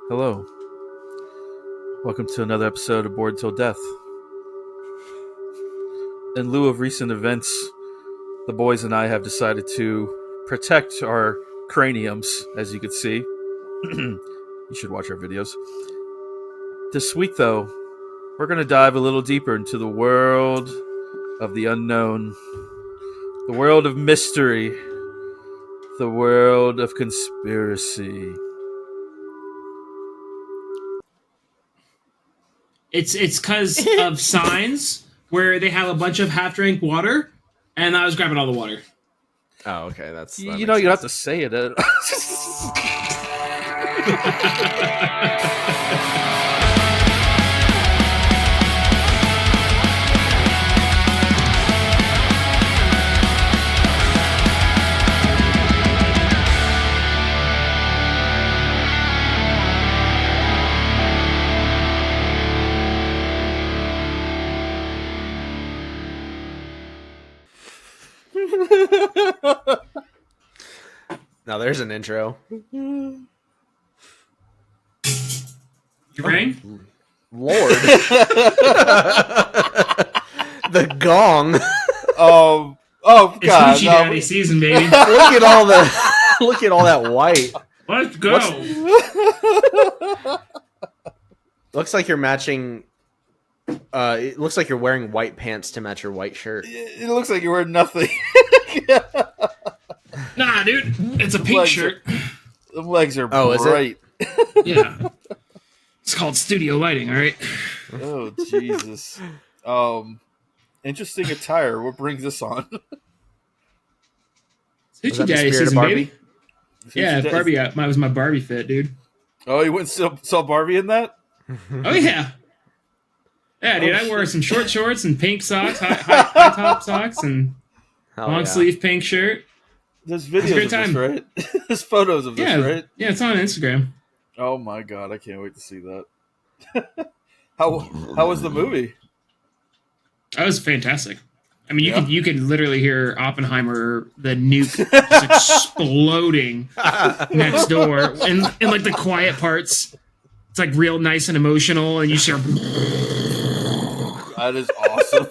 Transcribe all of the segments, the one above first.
Hello. Welcome to another episode of Bored Till Death. In lieu of recent events, the boys and I have decided to protect our craniums, as you can see. You should watch our videos. This week, though, we're going to dive a little deeper into the world of the unknown, the world of mystery, the world of conspiracy. It's because of signs where they have a bunch of half-drank water, and I was grabbing all the water. Oh, okay. That You makes know, you don't have sense. to say it. Now there's an intro. You rang? Lord. The gong. Oh It's God! Hoochie No, Daddy season, baby. Look at all that white. Let's go. Looks like you're matching. It looks like you're wearing white pants to match your white shirt. it looks like you're wearing nothing. Nah, dude. It's a pink Legs shirt. The legs are Oh, is it? bright. Yeah. It's called studio lighting, all right? Oh Jesus! Interesting attire. What brings this on? It's Was Hoochie that the Daddy spirit of season, Barbie? baby. Yeah, Barbie. That was my Barbie fit, dude. Oh, you went and saw Barbie in that? Oh, yeah. Yeah, dude. Oh, I wore shit. some short shorts and pink socks, high top socks, and Hell long yeah. sleeve pink shirt. There's a videos great of this, time. right? There's photos of this, Yeah, right? yeah. It's on Instagram. Oh my God! I can't wait to see that. How was the movie? That was fantastic. I mean, Yeah. you could literally hear Oppenheimer, the nuke, just exploding next door, in like the quiet parts. It's like real nice and emotional, and you hear. That is awesome.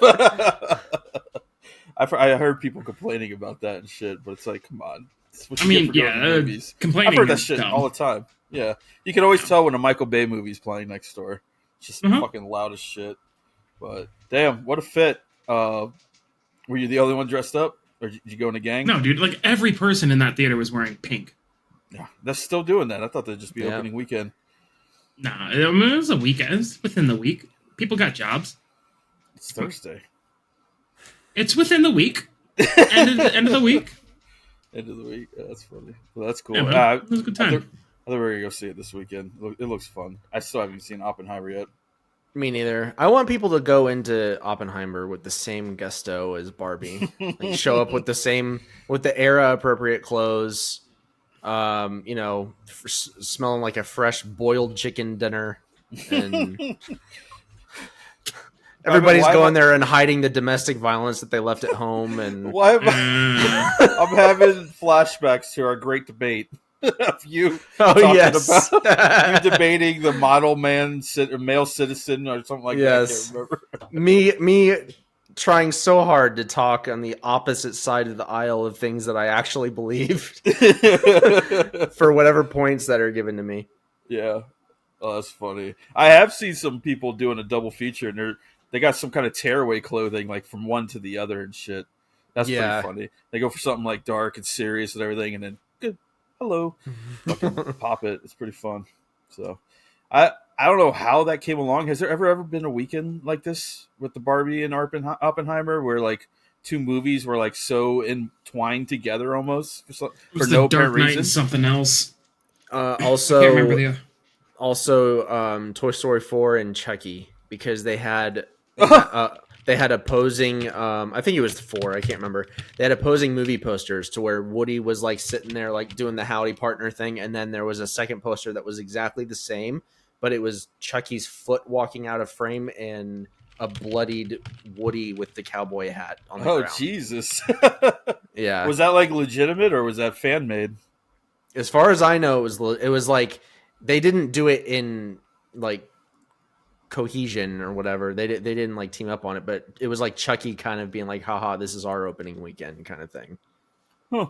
I heard people complaining about that and shit, but it's like, come on. It's what I you mean, get for going to yeah, movies. complaining. I've heard that is shit dumb. all the time. Yeah, you can always tell when a Michael Bay movie's playing next door. It's just fucking loud as shit. But damn, what a fit! Were you the only one dressed up, or did you go in a gang? No, dude. Like every person in that theater was wearing pink. Yeah, they're still doing that. I thought they'd just be Yeah. opening weekend. Nah, I mean, it was a weekend. It's within the week. People got jobs. It's Thursday. It's within the week. End of the week. End of the week. Yeah, that's funny. Well, that's cool. Yeah, man, it was a good I time. think we're gonna go see it this weekend. It looks fun. I still haven't seen Oppenheimer yet. Me neither. I want people to go into Oppenheimer with the same gusto as Barbie. Like, show up with the era appropriate clothes. Smelling like a fresh boiled chicken dinner, and everybody's Why am going I- there and hiding the domestic violence that they left at home. And Why am Mm. I'm having flashbacks to our great debate of you oh talking yes, about you debating the model male citizen or something like Yes. that. I can't remember. me trying so hard to talk on the opposite side of the aisle of things that I actually believed for whatever points that are given to me. Yeah. Oh, that's funny. I have seen some people doing a double feature, and they got some kind of tearaway clothing, like from one to the other and shit. That's Yeah. pretty funny. They go for something like dark and serious and everything, and then good, hello, fucking pop it. It's pretty fun. So, I don't know how that came along. Has there ever been a weekend like this with the Barbie and Oppenheimer, where like two movies were like so entwined together almost It for was no the Dark apparent Knight reason? and something else. I can't remember the. Toy Story 4 and Chucky, because they had opposing. I think it was 4. I can't remember. They had opposing movie posters to where Woody was like sitting there like doing the howdy partner thing, and then there was a second poster that was exactly the same, but it was Chucky's foot walking out of frame and a bloodied Woody with the cowboy hat on the ground. Jesus! Yeah. Was that like legitimate or was that fan made? As far as I know, it was like they didn't do it in like cohesion or whatever. They didn't like team up on it, but it was like Chucky kind of being like, haha, this is our opening weekend kind of thing. Huh.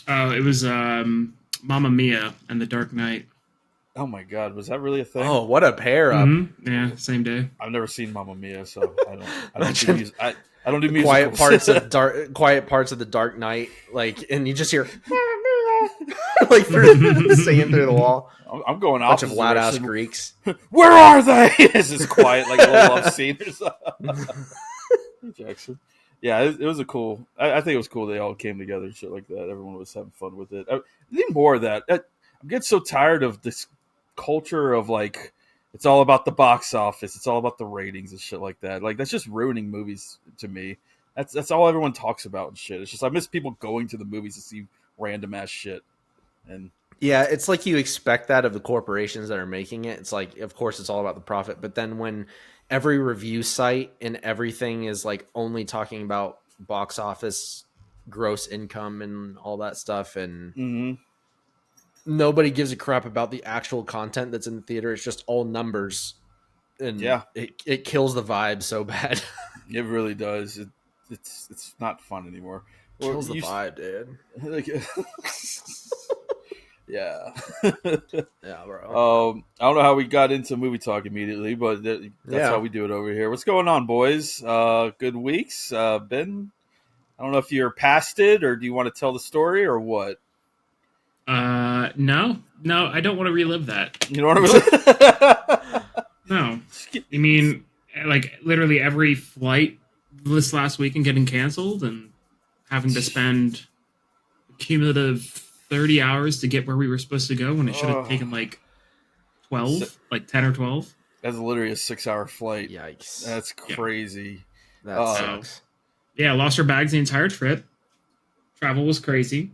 It was Mamma Mia and The Dark Knight. Oh my God, was that really a thing? Oh, what a pair up! Mm-hmm. Yeah, same day. I've never seen Mamma Mia, so I don't do music. I don't do musicals. Quiet parts of The Dark Knight, like, and you just hear like singing through the wall. I'm going Bunch opposite of loud ass direction. Greeks. Where are they? It's just quiet, like a little love scene or something. Jackson. Yeah, it was a cool. I think it was cool they all came together and shit like that. Everyone was having fun with it. I need more of that. I'm getting so tired of this culture of like, it's all about the box office. It's all about the ratings and shit like that. Like, that's just ruining movies to me. That's all everyone talks about and shit. It's just I miss people going to the movies to see random ass shit. And yeah, it's like you expect that of the corporations that are making it. It's like, of course, it's all about the profit. But then when every review site and everything is like only talking about box office, gross income, and all that stuff, and nobody gives a crap about the actual content that's in the theater. It's just all numbers, and it kills the vibe so bad. It really does. It's not fun anymore. Kills the vibe, dude. Like, yeah. Yeah, bro. I don't know how we got into movie talk immediately, but that's how we do it over here. What's going on, boys? Good weeks. Ben, I don't know if you're past it or do you want to tell the story or what? No, I don't want to relive that. You don't want to relive? No. You mean like literally every flight this last weekend getting canceled and having to spend a cumulative 30 hours to get where we were supposed to go when it should have taken like 12, like 10 or 12. That's literally a 6-hour flight. Yikes. That's crazy. Yeah. That sucks. Yeah, lost our bags the entire trip. Travel was crazy.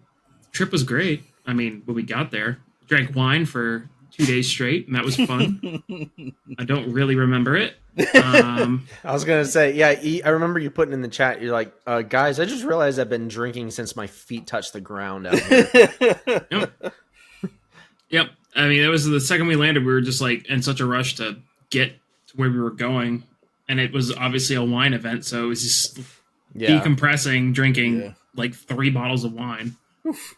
Trip was great. I mean, when we got there, drank wine for 2 days straight, and that was fun. I don't really remember it. I was gonna say, yeah, I remember you putting in the chat. You're like, guys, I just realized I've been drinking since my feet touched the ground out here. Yep. I mean, it was the second we landed, we were just like in such a rush to get to where we were going, and it was obviously a wine event, so it was just decompressing, drinking like 3 bottles of wine. Oof.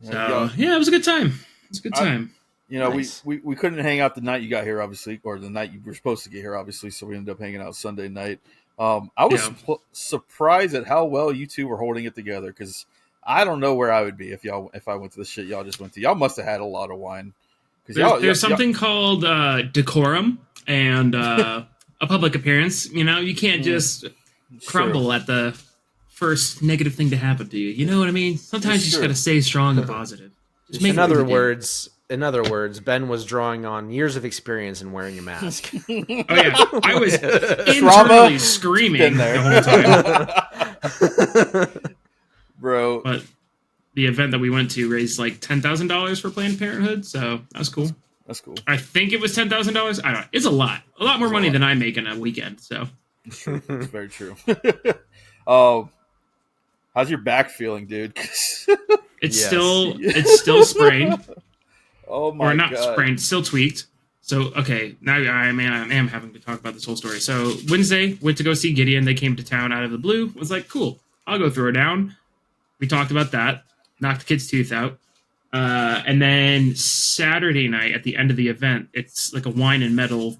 So yeah, it was a good time. It was a good time. Nice. we couldn't hang out the night you got here, obviously, or the night you were supposed to get here, obviously. So we ended up hanging out Sunday night. I was surprised at how well you two were holding it together because I don't know where I would be if I went to the shit y'all just went to. Y'all must have had a lot of wine. There's something called decorum and a public appearance. You can't just crumble at the first negative thing to happen to you. You know what I mean? Sometimes you just got to stay strong and positive. In other words, Ben was drawing on years of experience in wearing a mask. Oh yeah, I was internally screaming the whole time, bro. But the event that we went to raised like $10,000 for Planned Parenthood, so that was cool. That's cool. I think it was $10,000. I don't know. It's a lot more money than I make in a weekend. So it's very true. How's your back feeling, dude? It's still sprained. Oh my god! Or not sprained, still tweaked. So okay, now I am having to talk about this whole story. So Wednesday, went to go see Gideon. They came to town out of the blue. Was like, cool. I'll go throw down. We talked about that. Knocked the kid's tooth out. And then Saturday night at the end of the event, it's like a wine and metal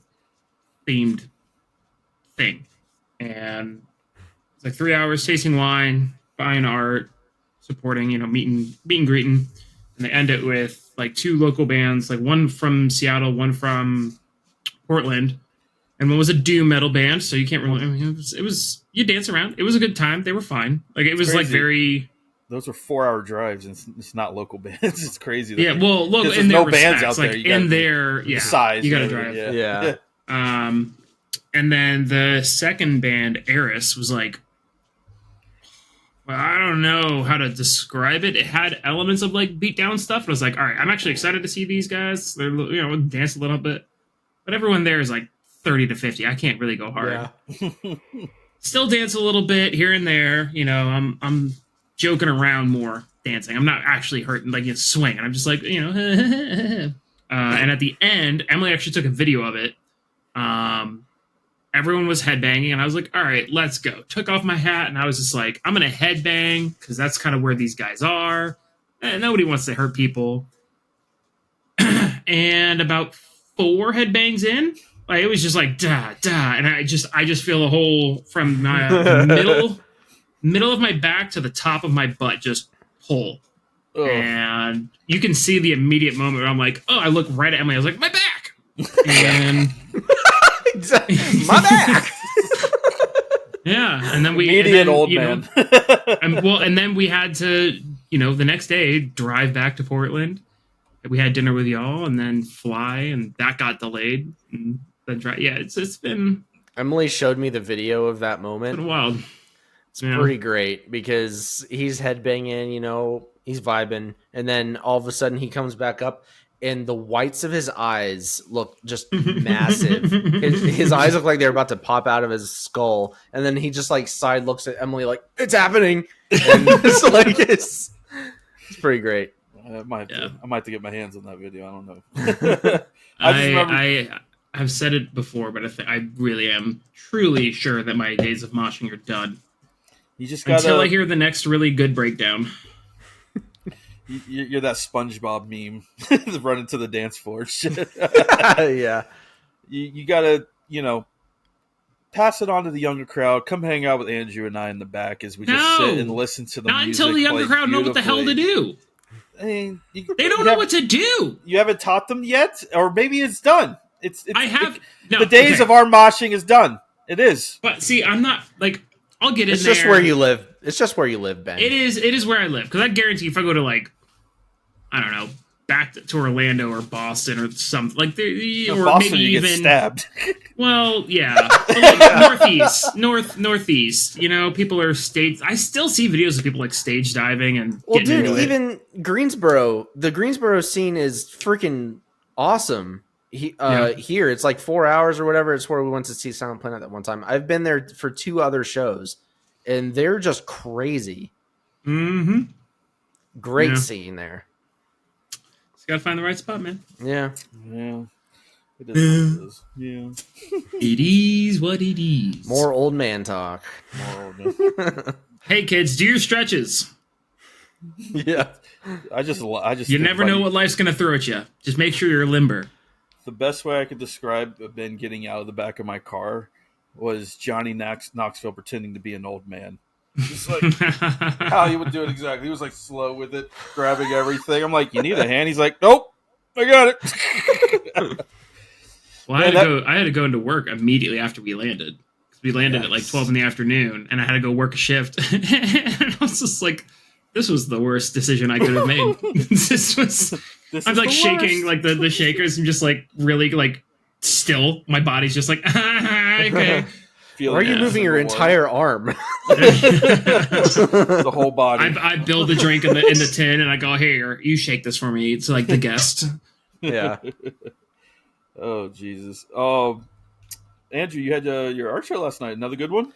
themed thing, and it's like 3 hours tasting wine, buying art, supporting, meeting, greeting, and they end it with like 2 local bands, like one from Seattle, one from Portland, and one was a doom metal band. So you can't really. I mean, it was you dance around. It was a good time. They were fine. Like it was crazy. Like very. Those are 4-hour drives, and it's not local bands. It's crazy. Yeah, well, look, in their bands out there. Like in their size, you got to drive. Yeah. And then the second band, Eris, was like, well, I don't know how to describe it. It had elements of like beatdown stuff. And I was like, all right, I'm actually excited to see these guys. They're we'll dance a little bit, but everyone there is like 30 to 50. I can't really go hard. Yeah. Still dance a little bit here and there. I'm joking around more dancing. I'm not actually hurting like swinging. I'm just like And at the end, Emily actually took a video of it. Everyone was headbanging, and I was like, all right, let's go. Took off my hat, and I was just like, I'm going to headbang, because that's kind of where these guys are. And nobody wants to hurt people. And about 4 headbangs in, like, it was just like, da, da. And I just feel the whole, from my middle of my back to the top of my butt, just pull. Ugh. And you can see the immediate moment where I'm like, oh, I look right at Emily. I was like, my back. And my back. Yeah, and then we immediate old man. And then we had to, the next day drive back to Portland. We had dinner with y'all, and then fly, and that got delayed. And then it's been. Emily showed me the video of that moment. Been wild. It's pretty great because he's headbanging, he's vibing, and then all of a sudden he comes back up, and the whites of his eyes look just massive. His eyes look like they're about to pop out of his skull, and then he just like side looks at Emily like, it's happening, and it's pretty great. I might have to get my hands on that video. I don't know. I've said it before, but I really am truly sure that my days of moshing are done. You just gotta, until I hear the next really good breakdown. You're that SpongeBob meme running to the dance floor. Yeah. You gotta, pass it on to the younger crowd. Come hang out with Andrew and I in the back as we just sit and listen to the music. Not until the younger crowd know what the hell to do. I mean, they don't know what to do. You haven't taught them yet, or maybe it's done. The days of our moshing is done. It is. But see, I'm not like. I'll get in there. It's just where you live. It's just where you live, Ben. It is where I live. Because I guarantee if I go to, like, I don't know, back to Orlando or Boston or something, like, or Boston, maybe you even get stabbed. Well, yeah, but like northeast. People are I still see videos of people like stage diving and. Well, dude, even Greensboro, the Greensboro scene is freaking awesome. Here it's like 4 hours or whatever. It's where we went to see Silent Planet that one time. I've been there for 2 other shows, and they're just crazy. Mm-hmm. Great scene there. Just gotta find the right spot, man. Yeah. It is. Yeah. It is what it is. More old man talk. Hey kids, do your stretches. Yeah. I just. You never know what life's gonna throw at you. Just make sure you're limber. The best way I could describe Ben getting out of the back of my car was Johnny Knoxville pretending to be an old man. Just like how he would do it exactly. He was like slow with it, grabbing everything. I'm like, you need a hand? He's like, nope, I got it. Well, I had to go into work immediately after we landed. Because we landed at like 12 in the afternoon, and I had to go work a shift. And I was just like, this was the worst decision I could have made. I'm like shaking like the shakers and just like really like still. My body's just like okay. Why are you moving your entire arm? The whole body. I build the drink in the tin and I go, here, you shake this for me. It's like the guest. Yeah. Oh Jesus. Andrew, you had your art show last night. Another good one.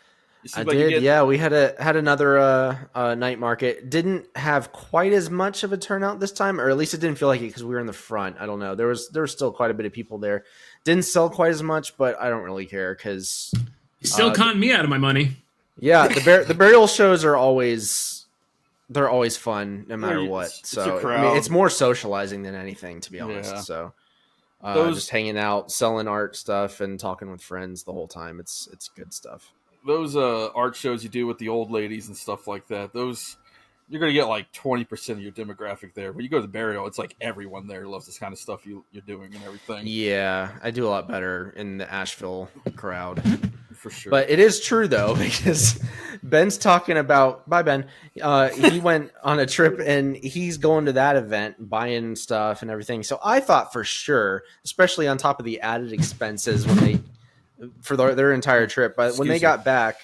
I did. Yeah, we had another night market. Didn't have quite as much of a turnout this time, or at least it didn't feel like it because we were in the front. I don't know. There was still quite a bit of people there. Didn't sell quite as much, but I don't really care because you still conned me out of my money. Yeah, the burial shows are always fun no matter what. So I mean, it's more socializing than anything, to be honest. Yeah. So just hanging out, selling art stuff, and talking with friends the whole time. It's good stuff. Those art shows you do with the old ladies and stuff like that, those you're going to get like 20% of your demographic there. When you go to the burial, it's like everyone there loves this kind of stuff you're doing and everything. Yeah, I do a lot better in the Asheville crowd. For sure. But it is true, though, because Ben's talking about... Bye, Ben. He went on a trip, and he's going to that event, buying stuff and everything. So I thought for sure, especially on top of the added expenses when they... for their entire trip, but when they got back,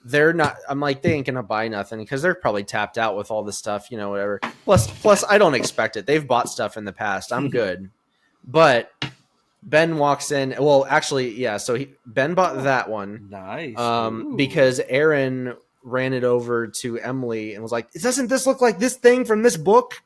they're not. I'm like, they ain't gonna buy nothing because they're probably tapped out with all the stuff, whatever. Plus, I don't expect it. They've bought stuff in the past. I'm good. But Ben walks in. Well, actually, yeah. So Ben bought that one. Nice. Because Aaron ran it over to Emily and was like, "Doesn't this look like this thing from this book?"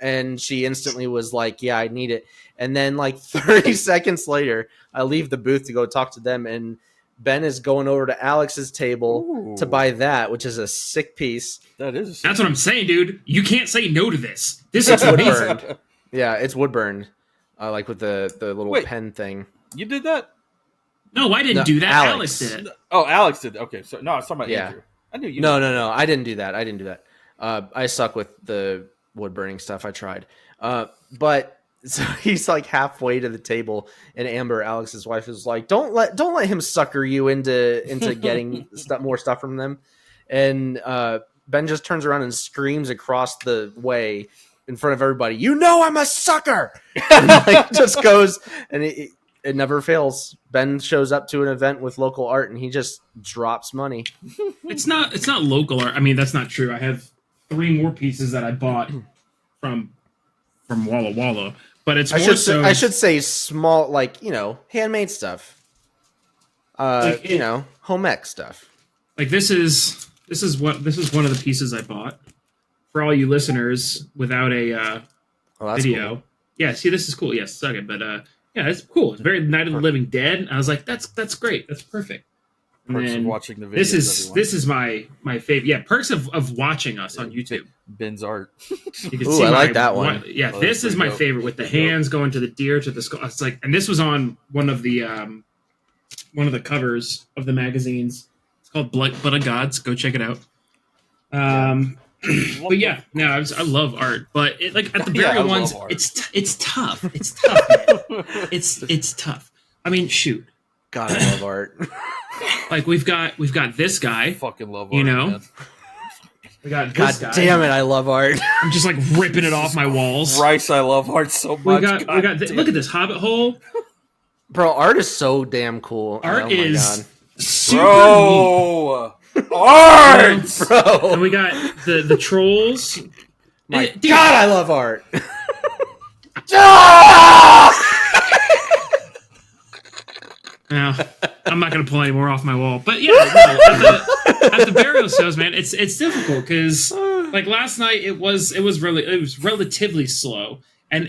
And she instantly was like, yeah, I need it. And then like 30 seconds later, I leave the booth to go talk to them, and Ben is going over to Alex's table to buy that, which is a sick piece. That is. That's what I'm saying, dude. You can't say no to this. This It's is wood amazing. burned. Yeah, it's wood burned. Like with the little pen thing. You did that? No, I didn't do that. Alex did it. Oh, Alex did. Okay, so no, I was talking about Yeah. Andrew. I knew you. No, I didn't do that. I suck with the wood burning stuff. I tried. But so he's like halfway to the table, and Amber, Alex's wife, is like, don't let him sucker you into getting more stuff from them. And Ben just turns around and screams across the way in front of everybody, "You know I'm a sucker!" And like just goes, and it never fails. Ben shows up to an event with local art, and he just drops money. It's not local art. I mean, that's not true. I have 3 more pieces that I bought from Walla Walla, but it's more so. I should say small, like, handmade stuff. Home ec stuff. Like this is one of the pieces I bought for all you listeners without a video. Cool. Yeah, see, this is cool. Yes, suck it, but yeah, it's cool. It's very Night of the Living Dead. I was like, that's great. That's perfect. Perks of watching the videos. This is my favorite. Yeah, perks of watching us on YouTube. Ben's art. You can Ooh, see I like that one. This is my favorite, with the hands going to the deer, to the skull. It's like, and this was on one of the covers of the magazines. It's called Blood of Gods. Go check it out. But yeah, no, I love art, but it, like at the burial ones, it's tough. It's tough, man. It's tough. I mean, shoot. God, I love art. Like we've got this guy. I fucking love art. You know, man. we got God this guy. damn it, I love art. I'm just like ripping it off my walls. Rice, I love art so much. We got look at this Hobbit hole. Bro, art is so damn cool. Art is super bro. Art, bro. And we got the trolls. My Dude, God, I love art. No, I'm not gonna pull any more off my wall. But yeah, no, at the burial shows, man, it's difficult because like last night it was relatively slow, and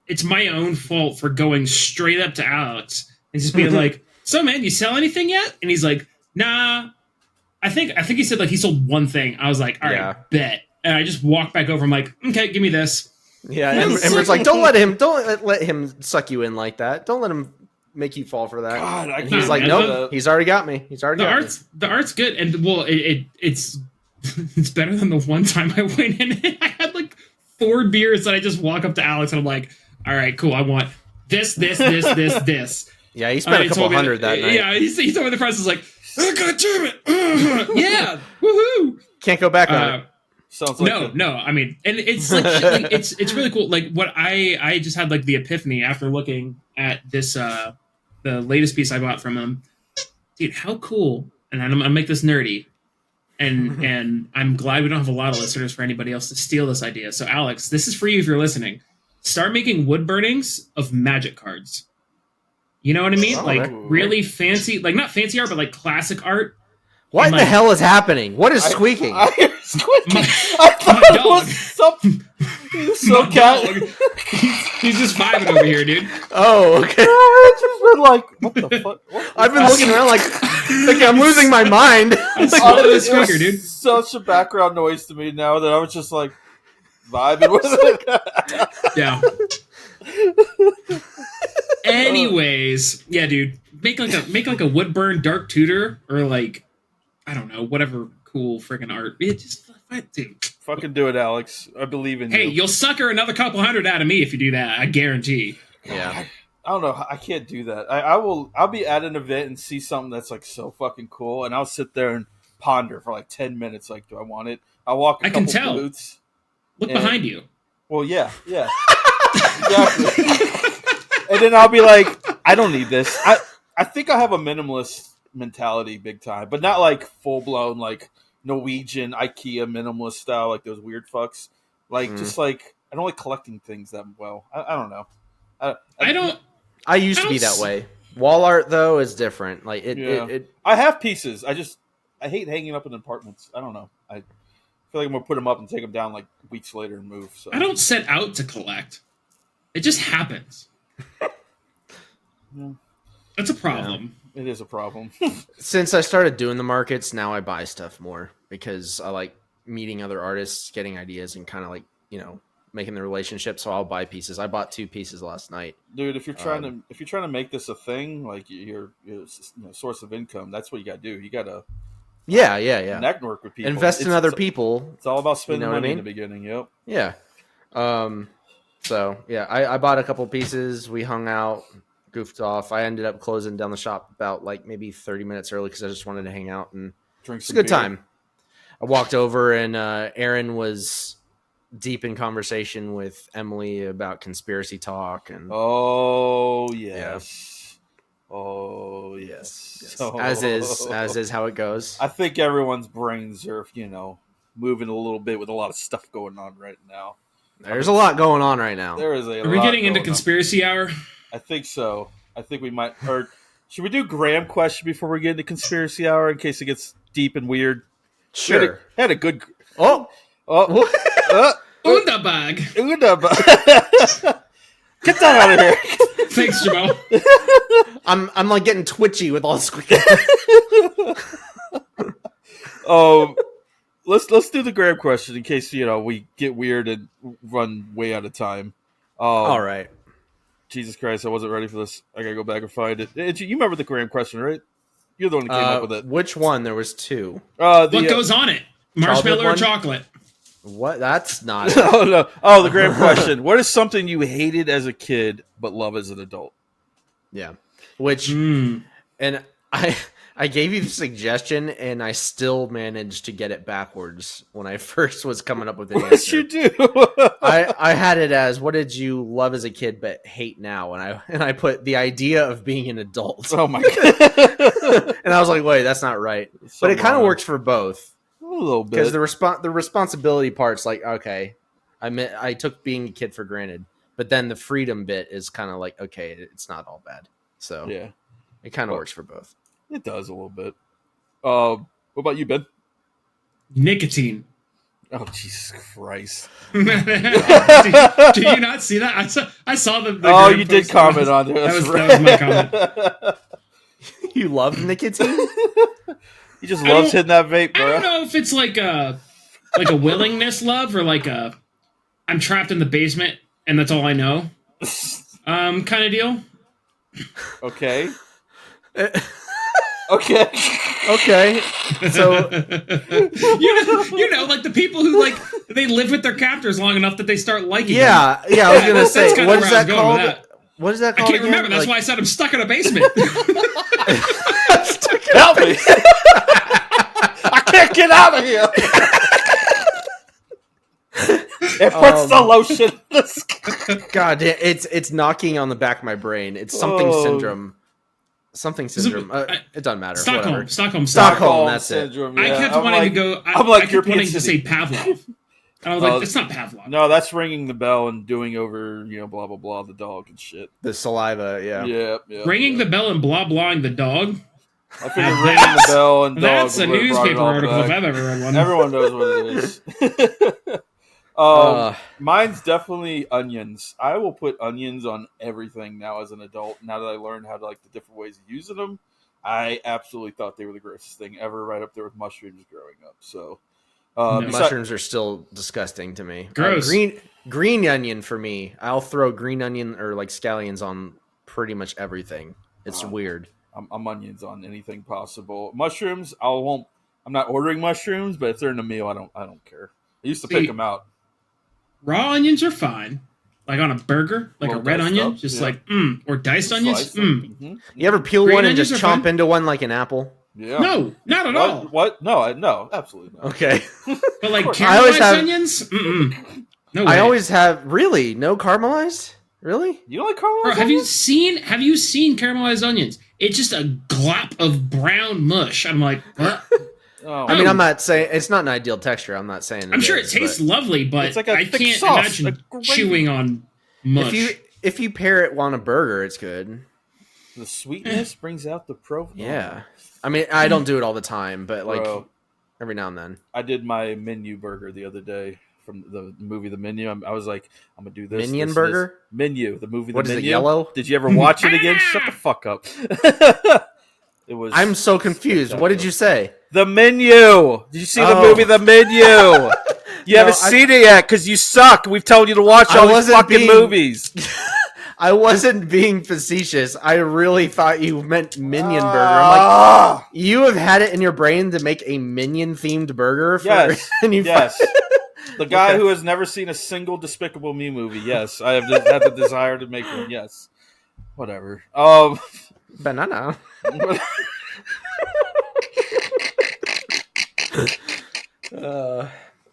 it's my own fault for going straight up to Alex and just being like, "So man, you sell anything yet?" And he's like, "Nah." I think he said like he sold one thing. I was like, "All right, bet." And I just walked back over. I'm like, "Okay, give me this." Yeah, Ember's like, don't let him suck you in like that. Don't let him make you fall for that. God, and he's like, nope, he's already got me. The art's good, and well, it's it's better than the one time I went in. And I had like 4 beers that I just walk up to Alex and I'm like, all right, cool, I want this. Yeah, he spent a couple hundred that night. Yeah, he told me the price was like, oh, God damn it, yeah, woohoo! Can't go back on it. Sounds like no. I mean, and it's like it's really cool. Like what I just had like the epiphany after looking at this the latest piece I bought from him. Dude, how cool! And I'm gonna make this nerdy, and I'm glad we don't have a lot of listeners for anybody else to steal this idea. So Alex, this is for you if you're listening. Start making wood burnings of magic cards. You know what I mean? Like really fancy, like not fancy art, but like classic art. What in the hell is happening? What is squeaking? I hear squeaking. My dog. It was something. So He's just vibing over here, dude. Oh, okay. It's just been like, what the fuck? I've been looking around like I'm losing my mind. The speaker, dude. Such a background noise to me now that I was just like vibing with it. Yeah. Anyways, yeah, dude. Make like a wood burn dark tutor, or like, I don't know, whatever cool freaking art. It just, dude. Fucking do it, Alex. I believe in you. Hey, you'll sucker another couple hundred out of me if you do that. I guarantee. Yeah. I don't know. I can't do that. I'll be at an event and see something that's like so fucking cool, and I'll sit there and ponder for like 10 minutes. Like, do I want it? I'll walk a couple can tell. booths. Look behind you. Well, yeah. Exactly. And then I'll be like, I don't need this. I think I have a minimalist mentality big time, but not like full blown like Norwegian IKEA minimalist style, like those weird fucks. Like just like I don't like collecting things that well. I don't know. I used to be that way. Wall art though is different. Like it I have pieces. I hate hanging up in apartments. I don't know. feel like I'm gonna put them up and take them down like weeks later and move. So I don't set out to collect. It just happens. Yeah. That's a problem. It is a problem. Since I started doing the markets, now I buy stuff more because I like meeting other artists, getting ideas, and kind of like, making the relationship. So I'll buy pieces. I bought 2 pieces last night. Dude, if you're trying to make this a thing, like your source of income, that's what you got to do. You got to network with people, invest in other people. It's all about spending money in in the beginning. Yep. Yeah. So yeah, I bought a couple pieces. We hung out, goofed off. I ended up closing down the shop about like maybe 30 minutes early because I just wanted to hang out and Drink it's a some good beer. time. I walked over and Aaron was deep in conversation with Emily about conspiracy talk and Oh yes. Oh yes. yes. So- as is how it goes. I think everyone's brains are moving a little bit with a lot of stuff going on right now. There's a lot going on right now. There is a Are we lot getting into going on. conspiracy hour? I think so. I think we might. Or should we do Graham question before we get into conspiracy hour in case it gets deep and weird? Sure. Had a good. Oh, Undabag. Get that out of here. Thanks, Jamal. I'm like getting twitchy with all this. Let's do the Graham question in case we get weird and run way out of time. All right. Jesus Christ, I wasn't ready for this. I gotta go back and find it. You remember the Graham question, right? You're the one who came up with it. Which one? There was 2. What goes on it? Marshmallow or one? chocolate? What? That's not. Oh no! Oh, the Graham question. What is something you hated as a kid but love as an adult? Yeah. Which and I gave you the suggestion and I still managed to get it backwards when I first was coming up with an What did you answer. do? I had it as what did you love as a kid but hate now, and I put the idea of being an adult. Oh my god! And I was like, wait, that's not right. But it kind of works for both. A little bit. Because the responsibility part's like, okay, I took being a kid for granted, but then the freedom bit is kind of like, okay, it's not all bad. So Yeah, it kind of works for both. it does a little bit. What about you, Ben? Nicotine. Oh Jesus Christ! Do you not see that? I saw the Oh, Graham you did post. comment on there. That was That's my comment. You love nicotine? He just loves hitting that vape, I bro. don't know if it's like a willingness love or like a I'm trapped in the basement and that's all I know kind of deal. Okay. Okay. Okay. So you know, like the people who like they live with their captors long enough that they start liking them. yeah, I was gonna That's say, kinda what where is I was that going with called? that. What is that I called? can't remember. That's why I said I'm stuck in a basement. Help me! I can't get out of here. It puts the lotion. God, it's knocking on the back of my brain. It's something syndrome. Something syndrome. It doesn't matter. Whatever. Stockholm. That's it. syndrome. I yeah. kept I'm wanting like, to go. I'm like I kept European wanting to say city. Pavlov. And I was like, it's not Pavlov. No, that's ringing the bell and doing over, blah blah blah, the dog and shit. The saliva, yeah. Yeah. Ringing the bell and blah blahing the dog. I figured ringing the bell and dog. That's a would have brought it newspaper all article if back. I've ever read one. Everyone knows what it is. Mine's definitely onions. I will put onions on everything now as an adult. Now that I learned how to like the different ways of using them, I absolutely thought they were the grossest thing ever, right up there with mushrooms growing up. So, Mushrooms are still disgusting to me. Gross. Green onion for me. I'll throw green onion or like scallions on pretty much everything. It's weird. I'm onions on anything possible. Mushrooms, I'm not ordering mushrooms, but if they're in a meal, I don't care. I used to pick them out. Raw onions are fine. Like on a burger, like Well, a red diced onion, up, just yeah. like, or diced onions. Slice them. Mhm. You ever peel Green one and onions just are chomp fine. into one like an apple? Yeah. No, not at all. What? No, absolutely not. Okay. But like course. I always caramelized have- onions? No way. I always have really no caramelized. Really? You don't like caramelized Bro, onions? have you seen caramelized onions? It's just a glop of brown mush. I'm like, what? Oh, I mean, I'm not saying it's not an ideal texture. I'm not saying I'm sure it is, tastes but lovely, but It's like a I thick can't sauce, imagine like gravy. chewing on mush. if you pair it on a burger, it's good. the sweetness brings out the profile. Yeah. I mean, I don't do it all the time, but like Bro. every now and then. I did my menu burger the other day from the movie The Menu. I was like, I'm gonna do this. Minion this, burger? This. Menu, the movie. What The is Menu. it, yellow? Did you ever watch it again? Shut the fuck up. It was. I'm so confused. What did you say? The Menu. Did you see the movie The Menu? You haven't seen it yet because you suck. We've told you to watch all these fucking movies. I wasn't being facetious. I really thought you meant Minion burger. I'm like, you have had it in your brain to make a Minion-themed burger? Yes. And Yes. The guy who has never seen a single Despicable Me movie. Yes. I have had the desire to make one. Yes. Whatever. Banana.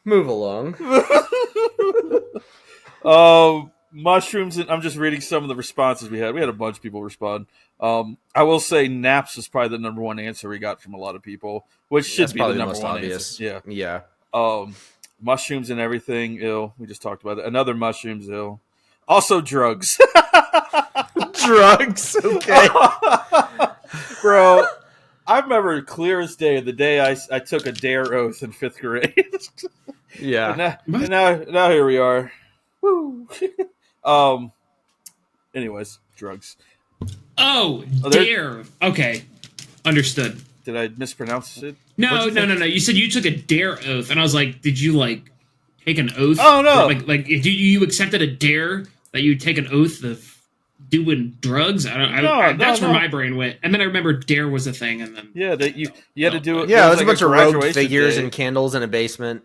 Move along. Mushrooms, and I'm just reading some of the responses we had. We had a bunch of people respond. I will say naps was probably the number one answer we got from a lot of people, which should be the number one obvious answer. Yeah. Mushrooms and everything, ill. We just talked about it. Another mushrooms, ill. Also drugs. Drugs, okay. Bro, I remember clear as day the day I took a dare oath in 5th grade. Yeah. And now here we are. Woo. Anyways, drugs. Oh, dare. Okay. Understood. Did I mispronounce it? No. You said you took a dare oath, and I was like, did you take an oath? Oh no! Or, did you accepted a dare that you'd take an oath of doing drugs? That's where my brain went. And then I remember dare was a thing, and then that you had to do it. Yeah, it was like a bunch of rogue graduation figures day. and candles in a basement.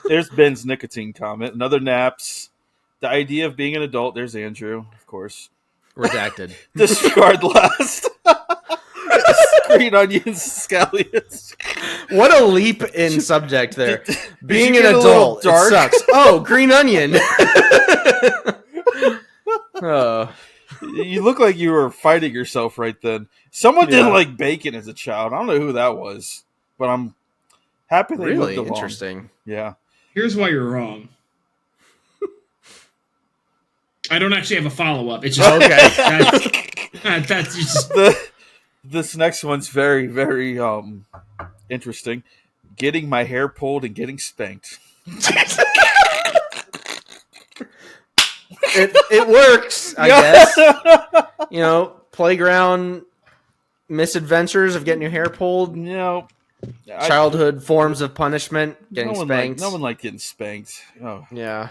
There's Ben's nicotine comment. Another naps. The idea of being an adult. There's Andrew, of course. Redacted. Discard last. Green onions, scallions. What a leap in subject there. Being an get a little adult, dark? it sucks. Oh, green onion. Oh. You look like you were fighting yourself right then. Someone didn't like bacon as a child. I don't know who that was, but I'm happy they Really moved along. interesting. Yeah. here's why you're wrong. I don't actually have a follow-up. It's just Okay. that's just This next one's very, very interesting. Getting my hair pulled and getting spanked. It works, I guess. You know, playground misadventures of getting your hair pulled. No. Childhood forms of punishment, getting spanked. No one liked getting spanked. Oh. Yeah.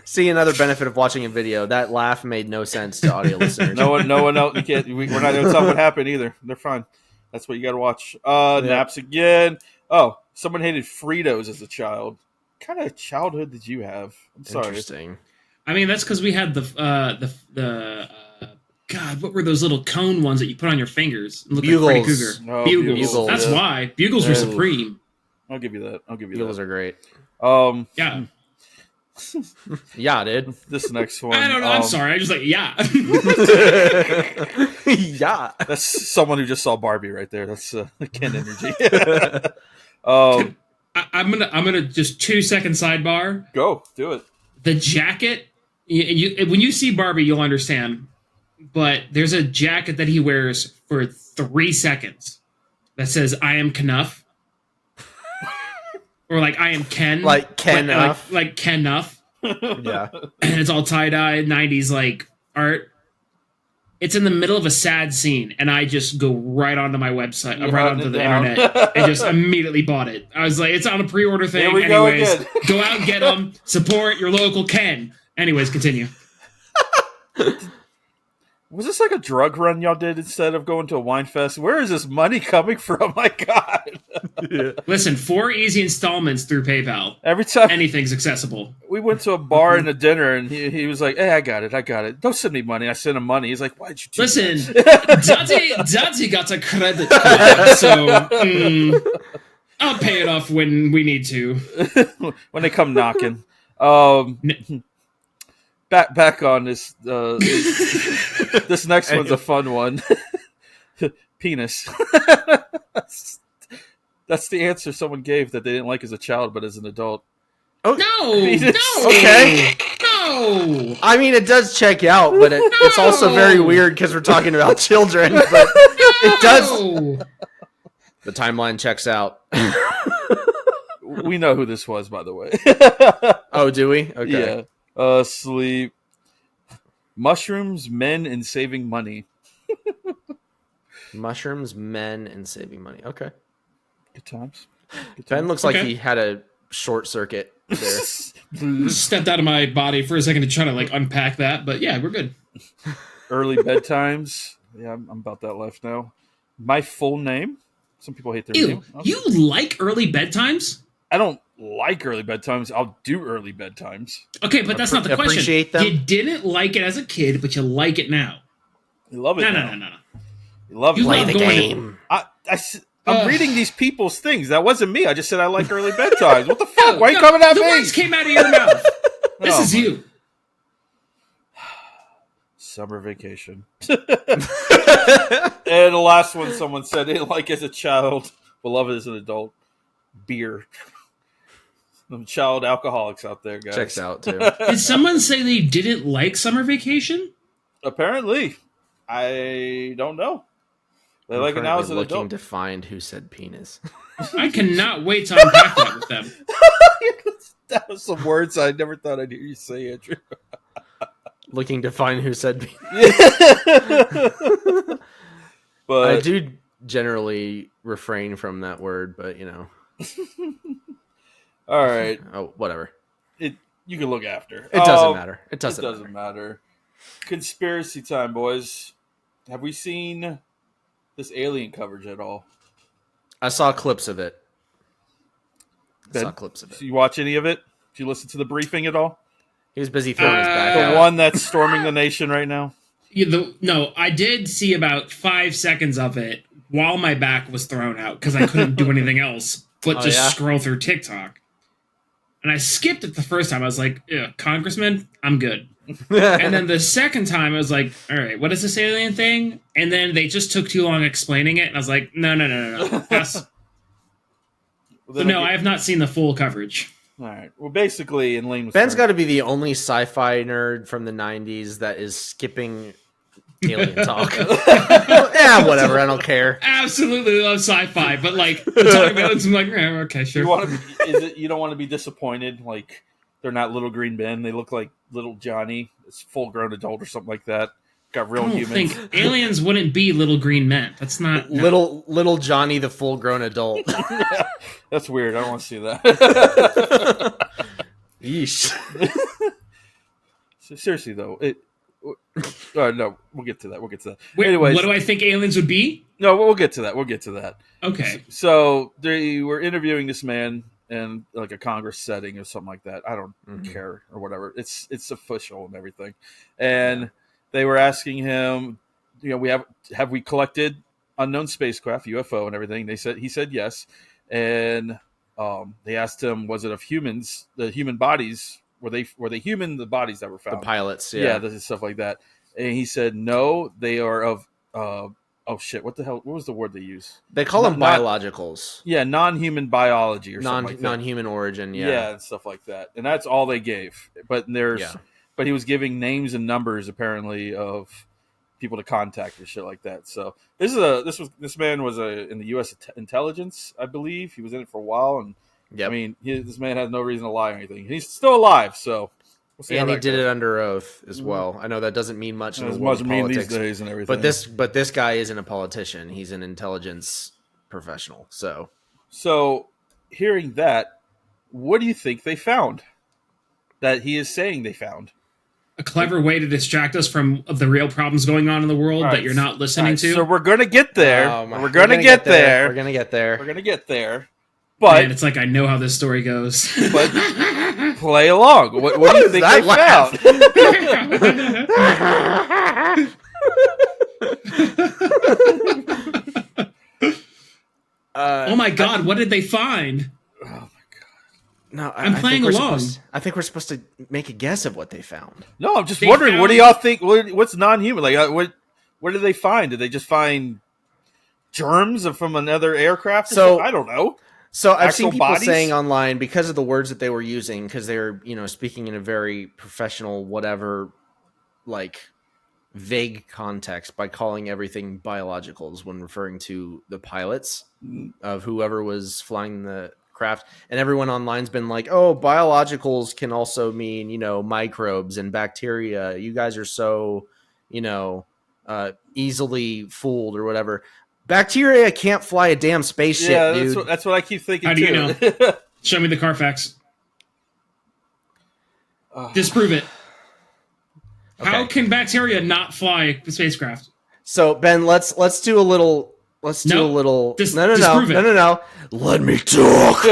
See, another benefit of watching a video. That laugh made no sense to audio listeners. No one else. You can't. We're not going to tell what happened either. They're fine. That's what you got to watch. Naps again. Oh, someone hated Fritos as a child. What kind of childhood did you have? I'm sorry. Interesting. I mean, that's because we had the God, what were those little cone ones that you put on your fingers? It looked like Freddy Cougar. Oh, Bugles. That's why. Bugles were supreme. I'll give you that. Bugles are great. Yeah. Yeah, dude. This next one. I don't know. I'm sorry. I just yeah. Yeah. That's someone who just saw Barbie right there. That's Ken energy. I'm gonna just 2-second sidebar. Go do it. The jacket. When you see Barbie, you'll understand. But there's a jacket that he wears for 3 seconds that says "I am Knuff," or I am Ken, like Ken Nuff. like Ken Nuff. Yeah, and it's all tie-dye 90s art. It's in the middle of a sad scene, and I just go right onto my website, right onto the internet, and just immediately bought it. I was like, it's on a pre-order thing. Here we Anyways, go out and get them. Support your local Ken. Anyways, continue. Was this like a drug run y'all did instead of going to a wine fest? Where is this money coming from? My God. Yeah. Listen, 4 easy installments through PayPal. Every time Anything's accessible. we went to a bar and a dinner, and he was like, "Hey, I got it. Don't send me money." I sent him money. He's like, "Why'd you do Listen, that?" Daddy got a credit card, so I'll pay it off when we need to. When they come knocking. Back on this. This next one's a fun one. Penis. That's the answer someone gave that they didn't like as a child, but as an adult. No, Penis. no, Okay. No! I mean, it does check out, but it's also very weird because we're talking about children. But it does. No! The timeline checks out. We know who this was, by the way. Oh, do we? Okay. Yeah. Sleep. Mushrooms, men, and saving money. Mushrooms, men, and saving money. Okay. Good times. Ben looks like he had a short circuit there. Stepped out of my body for a second to try to like unpack that, but yeah, we're good. Early bedtimes. Yeah, I'm about that life now. My full name. Some people hate their Ew, name. you like early bedtimes? I don't like early bedtimes. I'll do early bedtimes. Okay, but that's not the question. Appreciate them. You didn't like it as a kid, but you like it now. You love it. No. You love it. You Play love the going to- game. I'm reading these people's things. That wasn't me. I just said I like early bedtimes. What the fuck? Why are you coming at the me? words came out of your mouth. This Oh, is you. Summer vacation. And the last one someone said they like as a child, but love it as an adult. Beer. Some child alcoholics out there, guys. Checks out, too. Did someone say they didn't like summer vacation? Apparently. I don't know. They like it now as an looking adult. to find who said penis. I cannot wait to unpack that with them. That was some words I never thought I'd hear you say, Andrew. Looking to find who said penis. But I do generally refrain from that word, but you know. all right. Oh, whatever. You can look after. It doesn't matter. It doesn't matter. Conspiracy time, boys. Have we seen this alien coverage at all? I saw clips of it. Ben, Did you watch any of it? Did you listen to the briefing at all? He was busy throwing his back The out. one that's storming the nation right now? No, I did see about 5 seconds of it while my back was thrown out because I couldn't do anything else but just scroll through TikTok. And I skipped it the first time. I was like, Congressman, I'm good. And then the second time, I was like, all right, what is this alien thing? And then they just took too long explaining it. And I was like, no. Pass. I have not seen the full coverage. All right. Well, basically, in Lane was Ben's got to be the only sci-fi nerd from the 90s that is skipping alien talk. Yeah, whatever. I don't care. Absolutely love sci-fi, but like the talking about it, I'm like, okay, sure. You don't want to be disappointed? Like they're not Little Green Ben. They look like Little Johnny. It's full-grown adult or something like that. Got real I don't humans. think aliens wouldn't be little green men. That's not Little Johnny, the full-grown adult. That's weird. I don't want to see that. Yeesh. So, seriously though, no, we'll get to that. Wait, Anyways, what do I think aliens would be? No, we'll get to that. Okay. So they were interviewing this man in like a Congress setting or something like that. I don't care or whatever. It's official and everything. And they were asking him, have we collected unknown spacecraft, UFO, and everything? He said yes. And they asked him, was it of humans? The human bodies were they human? The bodies that were found, The pilots, stuff like that. And he said no, they are of oh shit, what the hell? What was the word they use? They call them biologicals. Non-human biology or something like that. Non-human origin, and stuff like that. And that's all they gave. But he was giving names and numbers apparently of people to contact and shit like that. So this man was in the U.S. intelligence, I believe. He was in it for a while, and I mean, this man has no reason to lie or anything. He's still alive, so. We'll see. And he did it under oth as well. I know that doesn't mean much in the world of politics these days and everything. But this guy isn't a politician. He's an intelligence professional. So hearing that, what do you think they found? That he is saying they found a clever way to distract us from the real problems going on in the world that you're not listening to. So we're gonna get there. We're gonna get there. We're gonna get there. We're gonna get there. But man, it's like I know how this story goes. But play along. What do you think they found? Oh my god, what did they find? Oh my god. No, I'm playing along. I think we're supposed to make a guess of what they found. No, I'm just wondering, what do y'all think? What's non-human? Like, what did they find? Did they just find germs from another aircraft? I don't know. So I've Actual seen people bodies? saying online, because of the words that they were using, because they're, speaking in a very professional, whatever, like vague context, by calling everything biologicals when referring to the pilots of whoever was flying the craft. And everyone online's been like, oh, biologicals can also mean, microbes and bacteria. You guys are so, easily fooled or whatever. Bacteria can't fly a damn spaceship, dude. That's what I keep thinking. How do too. you know? Show me the Carfax. Disprove it. Okay. How can bacteria not fly a spacecraft? So Ben, let's do a little. Let's do a little. No. Let me talk.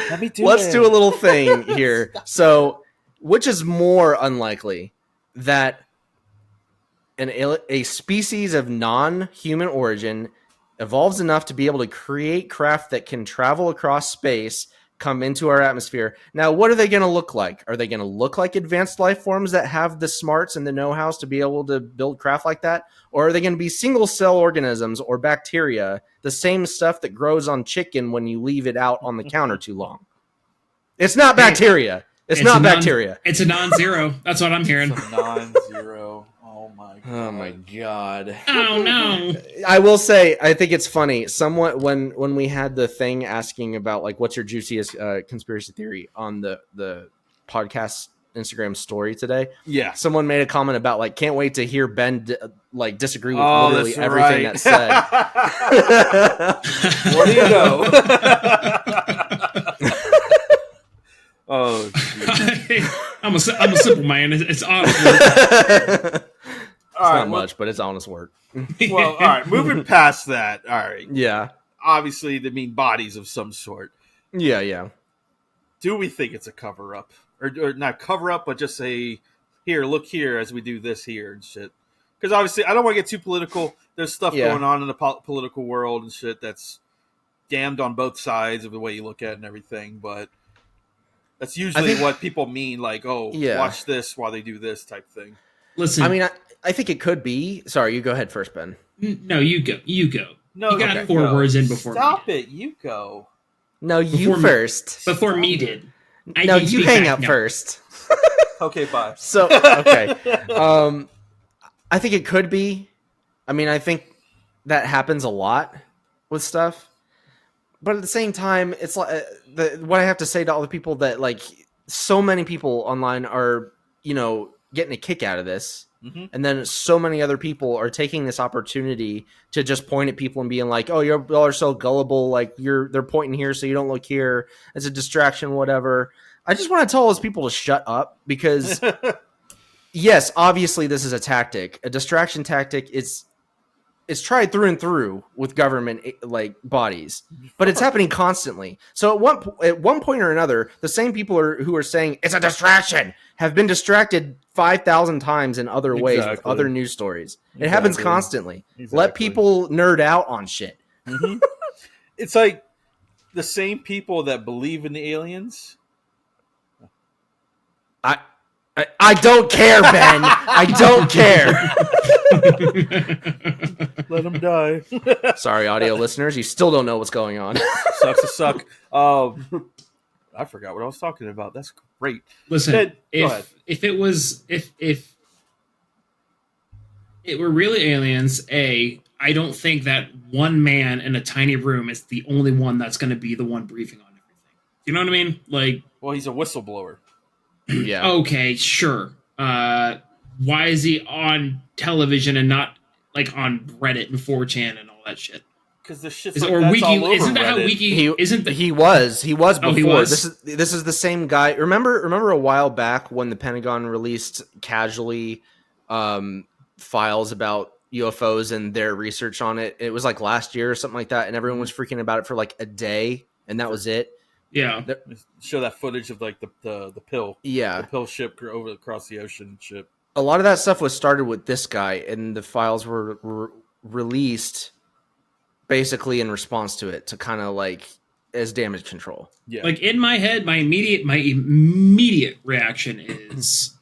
Let me do let's do a little thing here. So, which is more unlikely, that a species of non-human origin evolves enough to be able to create craft that can travel across space, come into our atmosphere? Now, what are they going to look like? Are they going to look like advanced life forms that have the smarts and the know-hows to be able to build craft like that? Or are they going to be single-cell organisms or bacteria, the same stuff that grows on chicken when you leave it out on the counter too long? It's not bacteria. It's not bacteria. It's a non-zero. That's what I'm hearing. It's a non-zero. Oh my god. Oh my god. Oh no. I will say, I think it's funny. Somewhat when we had the thing asking about like what's your juiciest conspiracy theory on the podcast Instagram story today. Yeah. Someone made a comment about like can't wait to hear Ben disagree with literally everything that's said. What do you know? Oh, I'm a simple man. It's honest. Not much, but it's honest work. Well, all right. Moving past that. All right. Yeah. Obviously, they mean bodies of some sort. Yeah. Do we think it's a cover up, or not cover up, but just say, here, look here, as we do this here and shit? Because obviously, I don't want to get too political. There's stuff going on in the political world and shit that's damned on both sides of the way you look at it and everything, but. That's usually what people mean, like, watch this while they do this type thing. Listen. I mean, I think it could be. Sorry, you go ahead first, Ben. No, you go. No, you got 4 words in before Stop me. it, you go. No, you first. Before me did. No, you hang up first. Okay, bye. So, okay. I think it could be. I mean, I think that happens a lot with stuff. But at the same time, it's like what I have to say to all the people that like so many people online are, getting a kick out of this. Mm-hmm. And then so many other people are taking this opportunity to just point at people and being like, oh, y'all are so gullible. Like they're pointing here so you don't look here. It's a distraction, whatever. I just want to tell those people to shut up because yes, obviously this is a tactic. A distraction tactic it's tried through and through with government like bodies, but it's happening constantly. So at one point or another, the same people who are saying it's a distraction have been distracted 5,000 times in other ways with other news stories. It happens constantly. Let people nerd out on shit. Mm-hmm. It's like the same people that believe in the aliens. I don't care, Ben. I don't care. Let them die. Sorry, audio listeners. You still don't know what's going on. Sucks to suck. I forgot what I was talking about. That's great. Listen, if it were really aliens, I don't think that one man in a tiny room is the only one that's going to be the one briefing on everything. You know what I mean? Like, well, he's a whistleblower. Yeah. Okay, sure. Why is he on television and not like on Reddit and 4chan and all that shit? Because the shit's all over isn't that Reddit. How Wiki? He was before. Oh, he was? This is the same guy. Remember a while back when the Pentagon released casually files about UFOs and their research on it? It was like last year or something like that, and everyone was freaking about it for like a day, and that was it. Yeah. Show that footage of like the pill. Yeah. The pill ship over across the ocean ship. A lot of that stuff was started with this guy, and the files were released basically in response to it to kind of like as damage control. Yeah. Like in my head, my immediate reaction is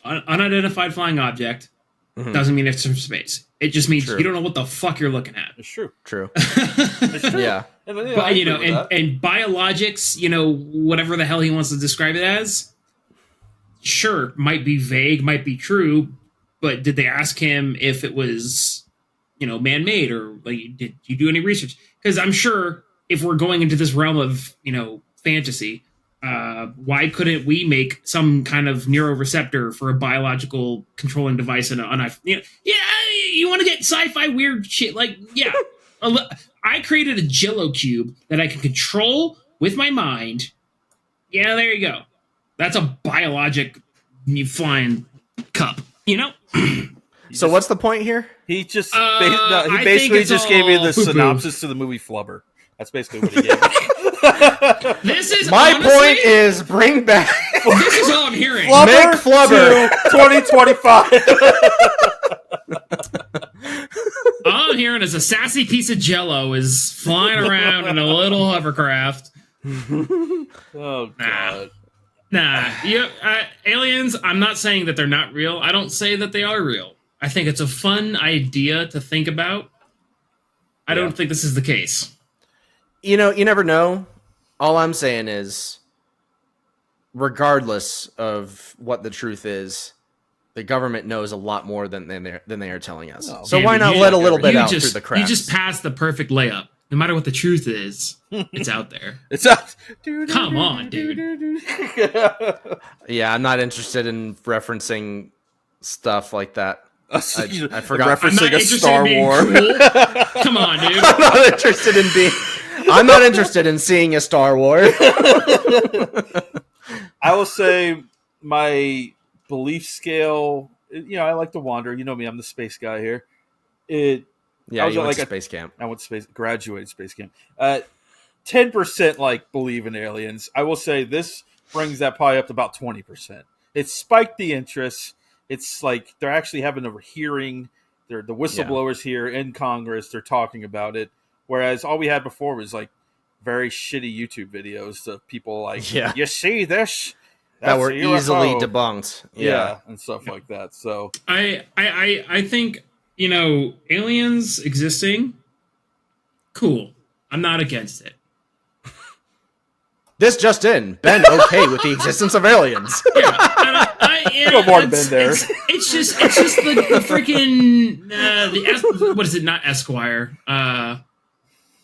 unidentified flying object, doesn't mean it's from space. It just means True. you don't know what the fuck you're looking at. It's true. True. It's true. Yeah. And, I But agree with that. and biologics, whatever the hell he wants to describe it as, sure, might be vague, might be true, but did they ask him if it was, man-made, or like did you do any research? Because I'm sure if we're going into this realm of fantasy, why couldn't we make some kind of neuroreceptor for a biological controlling device and yeah, you want to get sci-fi weird shit, like, yeah. I created a Jello cube that I can control with my mind. Yeah, there you go. That's a biologic flying cup, So what's the point here? He just I he think basically it's just gave me all the poo-poo. synopsis to the movie Flubber. That's basically what he gave me. This is My honestly, point is bring back this is all I'm hearing. Flubber Make Flubber. to 2025. All I'm hearing is a sassy piece of Jello is flying around in a little hovercraft. Oh god. Aliens, I'm not saying that they're not real. I don't say that they are real. I think it's a fun idea to think about. I don't think this is the case. You never know. All I'm saying is, regardless of what the truth is, the government knows a lot more than they are telling us. Oh, so man, why not you- let a little bit You out just, through the cracks? You just passed the perfect layup. No matter what the truth is, it's out there. It's up. Come on, dude. Yeah, I'm not interested in referencing stuff like that. I forgot. I'm not referencing a interested Star in being Wars. cool. Come on, dude. I'm not interested in being. I'm not interested in seeing a Star Wars. I will say my belief scale. I like to wander. You know me. I'm the space guy here. I Yeah, was you at went like to space camp. I went to graduated space camp. 10% like believe in aliens. I will say this brings that probably up to about 20%. It spiked the interest. It's like they're actually having a hearing. They're the whistleblowers here in Congress. They're talking about it. Whereas all we had before was like very shitty YouTube videos of people like, you see this? That That's were a UFO." easily debunked. Yeah, and stuff like that. So I think, aliens existing, cool. I'm not against it. This just in: Ben okay with the existence of aliens. Yeah, Go more than been there. It's just the freaking what is it? Not Esquire.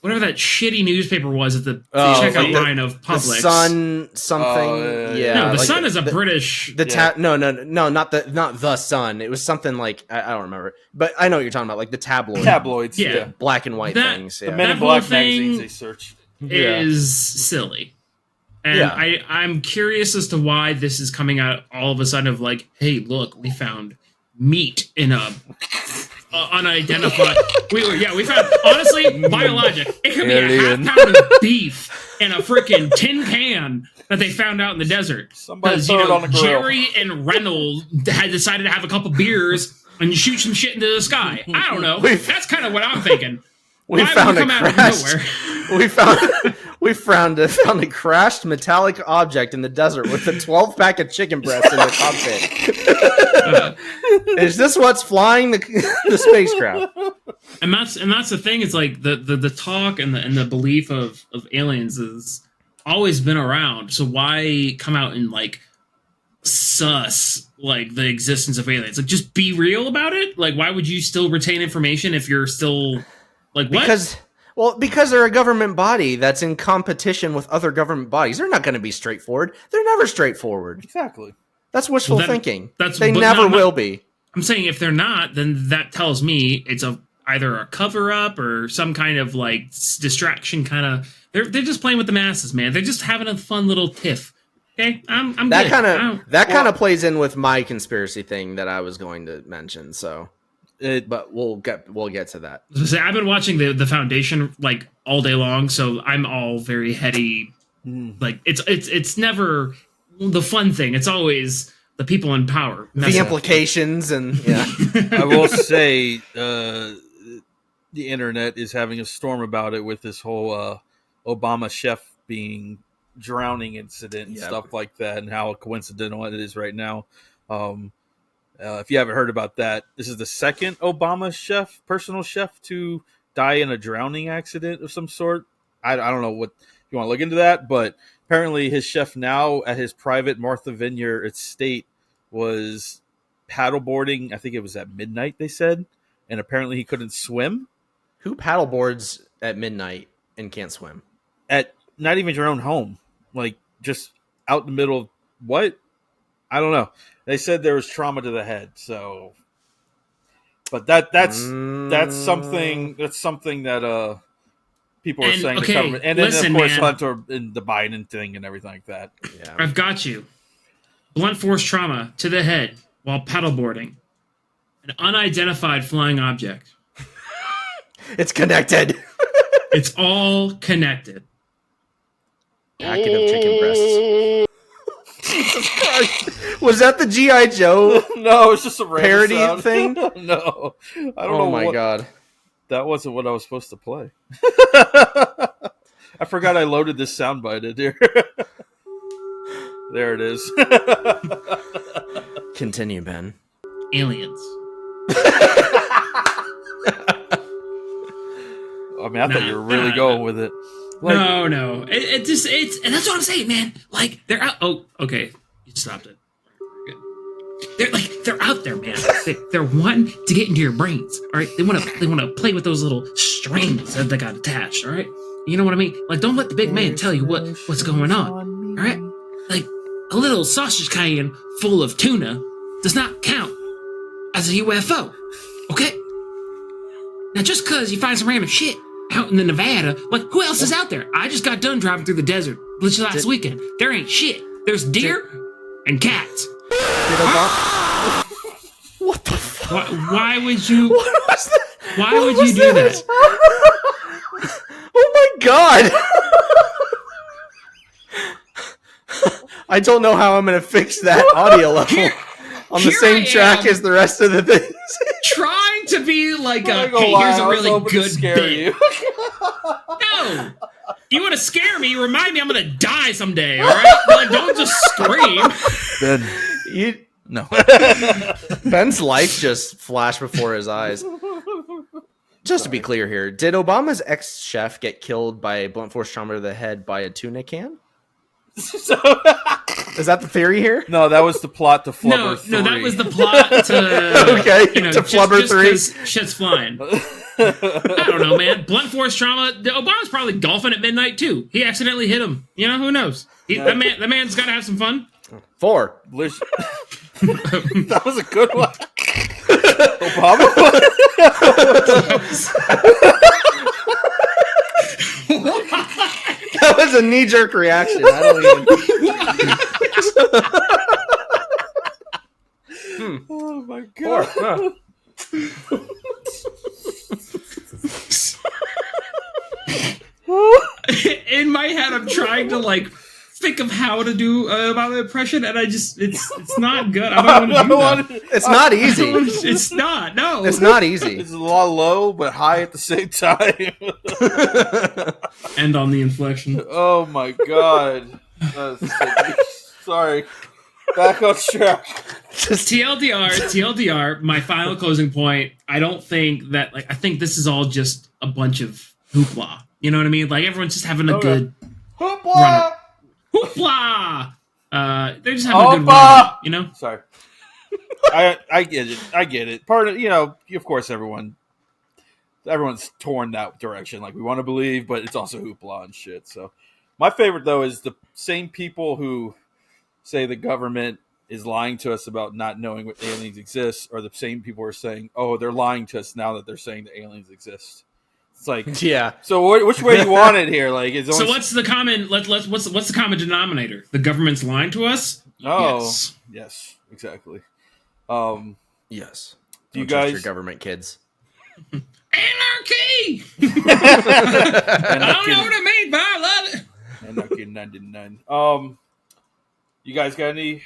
Whatever that shitty newspaper was at the checkout line of Publix. The Sun something. No, the Sun is a British. No, not the Sun. It was something like I don't remember, but I know what you're talking about, like the tabloids, Yeah. black and white things. the Yeah. Men in That Black whole thing magazines they search. is silly. And I'm curious as to why this is coming out all of a sudden of like, hey, look, we found meat in a unidentified. we found, honestly, biologic. It could be Alien. a half pound of beef in a freaking tin can that they found out in the desert. Somebody Because, throw it on the grill. Jerry and Reynolds had decided to have a couple beers and shoot some shit into the sky. I don't know. That's kind of what I'm thinking. We Why found would a you come out of crashed. nowhere? We found a crashed metallic object in the desert with a 12-pack of chicken breasts in the cockpit. Is this what's flying the spacecraft? And that's the thing. It's like the talk and the belief of aliens has always been around. So why come out and like sus like the existence of aliens? Like, just be real about it. Like, why would you still retain information if you're still like what? Because they're a government body that's in competition with other government bodies. They're not going to be straightforward. They're never straightforward. Exactly. That's wishful thinking. They but never will be. I'm saying if they're not, then that tells me it's either a cover up or some kind of like distraction. Kind of, they're just playing with the masses, man. They're just having a fun little tiff. Okay, I'm That good. kind of plays in with my conspiracy thing that I was going to mention. So, but we'll get to that. So I've been watching the Foundation like all day long, so I'm all very heady. Like it's never the fun thing. It's always the people in power. The implications and I will say the internet is having a storm about it with this whole Obama chef being drowning incident and stuff like that, and how coincidental it is right now. If you haven't heard about that, this is the second Obama personal chef, to die in a drowning accident of some sort. I don't know what you want to look into that, but apparently his chef now at his private Martha Vineyard estate was paddleboarding. I think it was at midnight, they said, and apparently he couldn't swim. Who paddleboards at midnight and can't swim? At not even your own home, like just out in the middle of what? I don't know. They said there was trauma to the head, so. But that's something that people are saying. Okay, the government, and then listen, of course man. Hunter and the Biden thing and everything like that. Yeah. I've got you. Blunt force trauma to the head while paddleboarding. An unidentified flying object. It's connected. It's all connected. Packet of chicken breasts. Jesus Christ. Was that the G.I. Joe No, it's just a random parody sound. thing? No, I don't know. Oh my god. That wasn't what I was supposed to play. I forgot I loaded this soundbite in here. There it is. Continue, Ben. Aliens. I mean, I thought you were really going with it. Like, No. It's and that's what I'm saying, man. Like they're out. Oh, okay. You stopped it. Good. They're out there, man. They're wanting to get into your brains. All right. They want to play with those little strings that they got attached. All right. You know what I mean? Like, don't let the big man tell you what's going on. All right. Like a little sausage can full of tuna does not count as a UFO. Okay. Now, just because you find some random shit out in the Nevada, like, who else is out there? I just got done driving through the desert last weekend. There ain't shit. There's deer and cats. What the fuck? Why would you? What was that? Why What would was you do that? that? Oh my god! I don't know how I'm going to fix that audio level on the here same I track am. as the rest of the things. Trying to be like I'm a, not gonna hey, lie, here's a I was really hoping to good scare bit. you. No, you want to scare me? Remind me I'm gonna die someday. All right, like don't just scream. Ben, no. Ben's life just flashed before his eyes. Just to be clear here, did Obama's ex-chef get killed by blunt force trauma to the head by a tuna can? Is that the theory here? No, that was the plot to Flubber 3. No, that was the plot to Okay, to Flubber 3. Shit's flying. I don't know, man. Blunt force trauma. Obama's probably golfing at midnight too. He accidentally hit him. You know, who knows? That man's got to have some fun. 4. That was a good one. Obama. That was a knee-jerk reaction. I don't even. Oh my god. 4. In my head, I'm trying to like think of how to do about the impression, and it's not good. I don't want to do that. It's not easy. It's not. No, It's not easy. It's a lot low but high at the same time. End on the inflection. Oh my god. Sorry. Back on track. TLDR, my final closing point. I don't think that, like, I think this is all just a bunch of hoopla. You know what I mean? Like, everyone's just having a good Hoopla! hoopla. They're just having a good Hoopla! run, you know? Sorry. I get it. I get it. Part of, of course, everyone's torn that direction. Like, we want to believe, but it's also hoopla and shit. So, my favorite, though, is the same people who say the government is lying to us about not knowing what aliens exist, or the same people are saying, oh, they're lying to us now that they're saying the aliens exist. It's like, Yeah. so which way you want it here? Like, it's only So what's the common? What's the common denominator? The government's lying to us. Oh, yes, exactly. Yes. Do you Don't trust guys your government kids? Anarchy. I don't know what it means, but I love it. Anarchy 99. You guys got any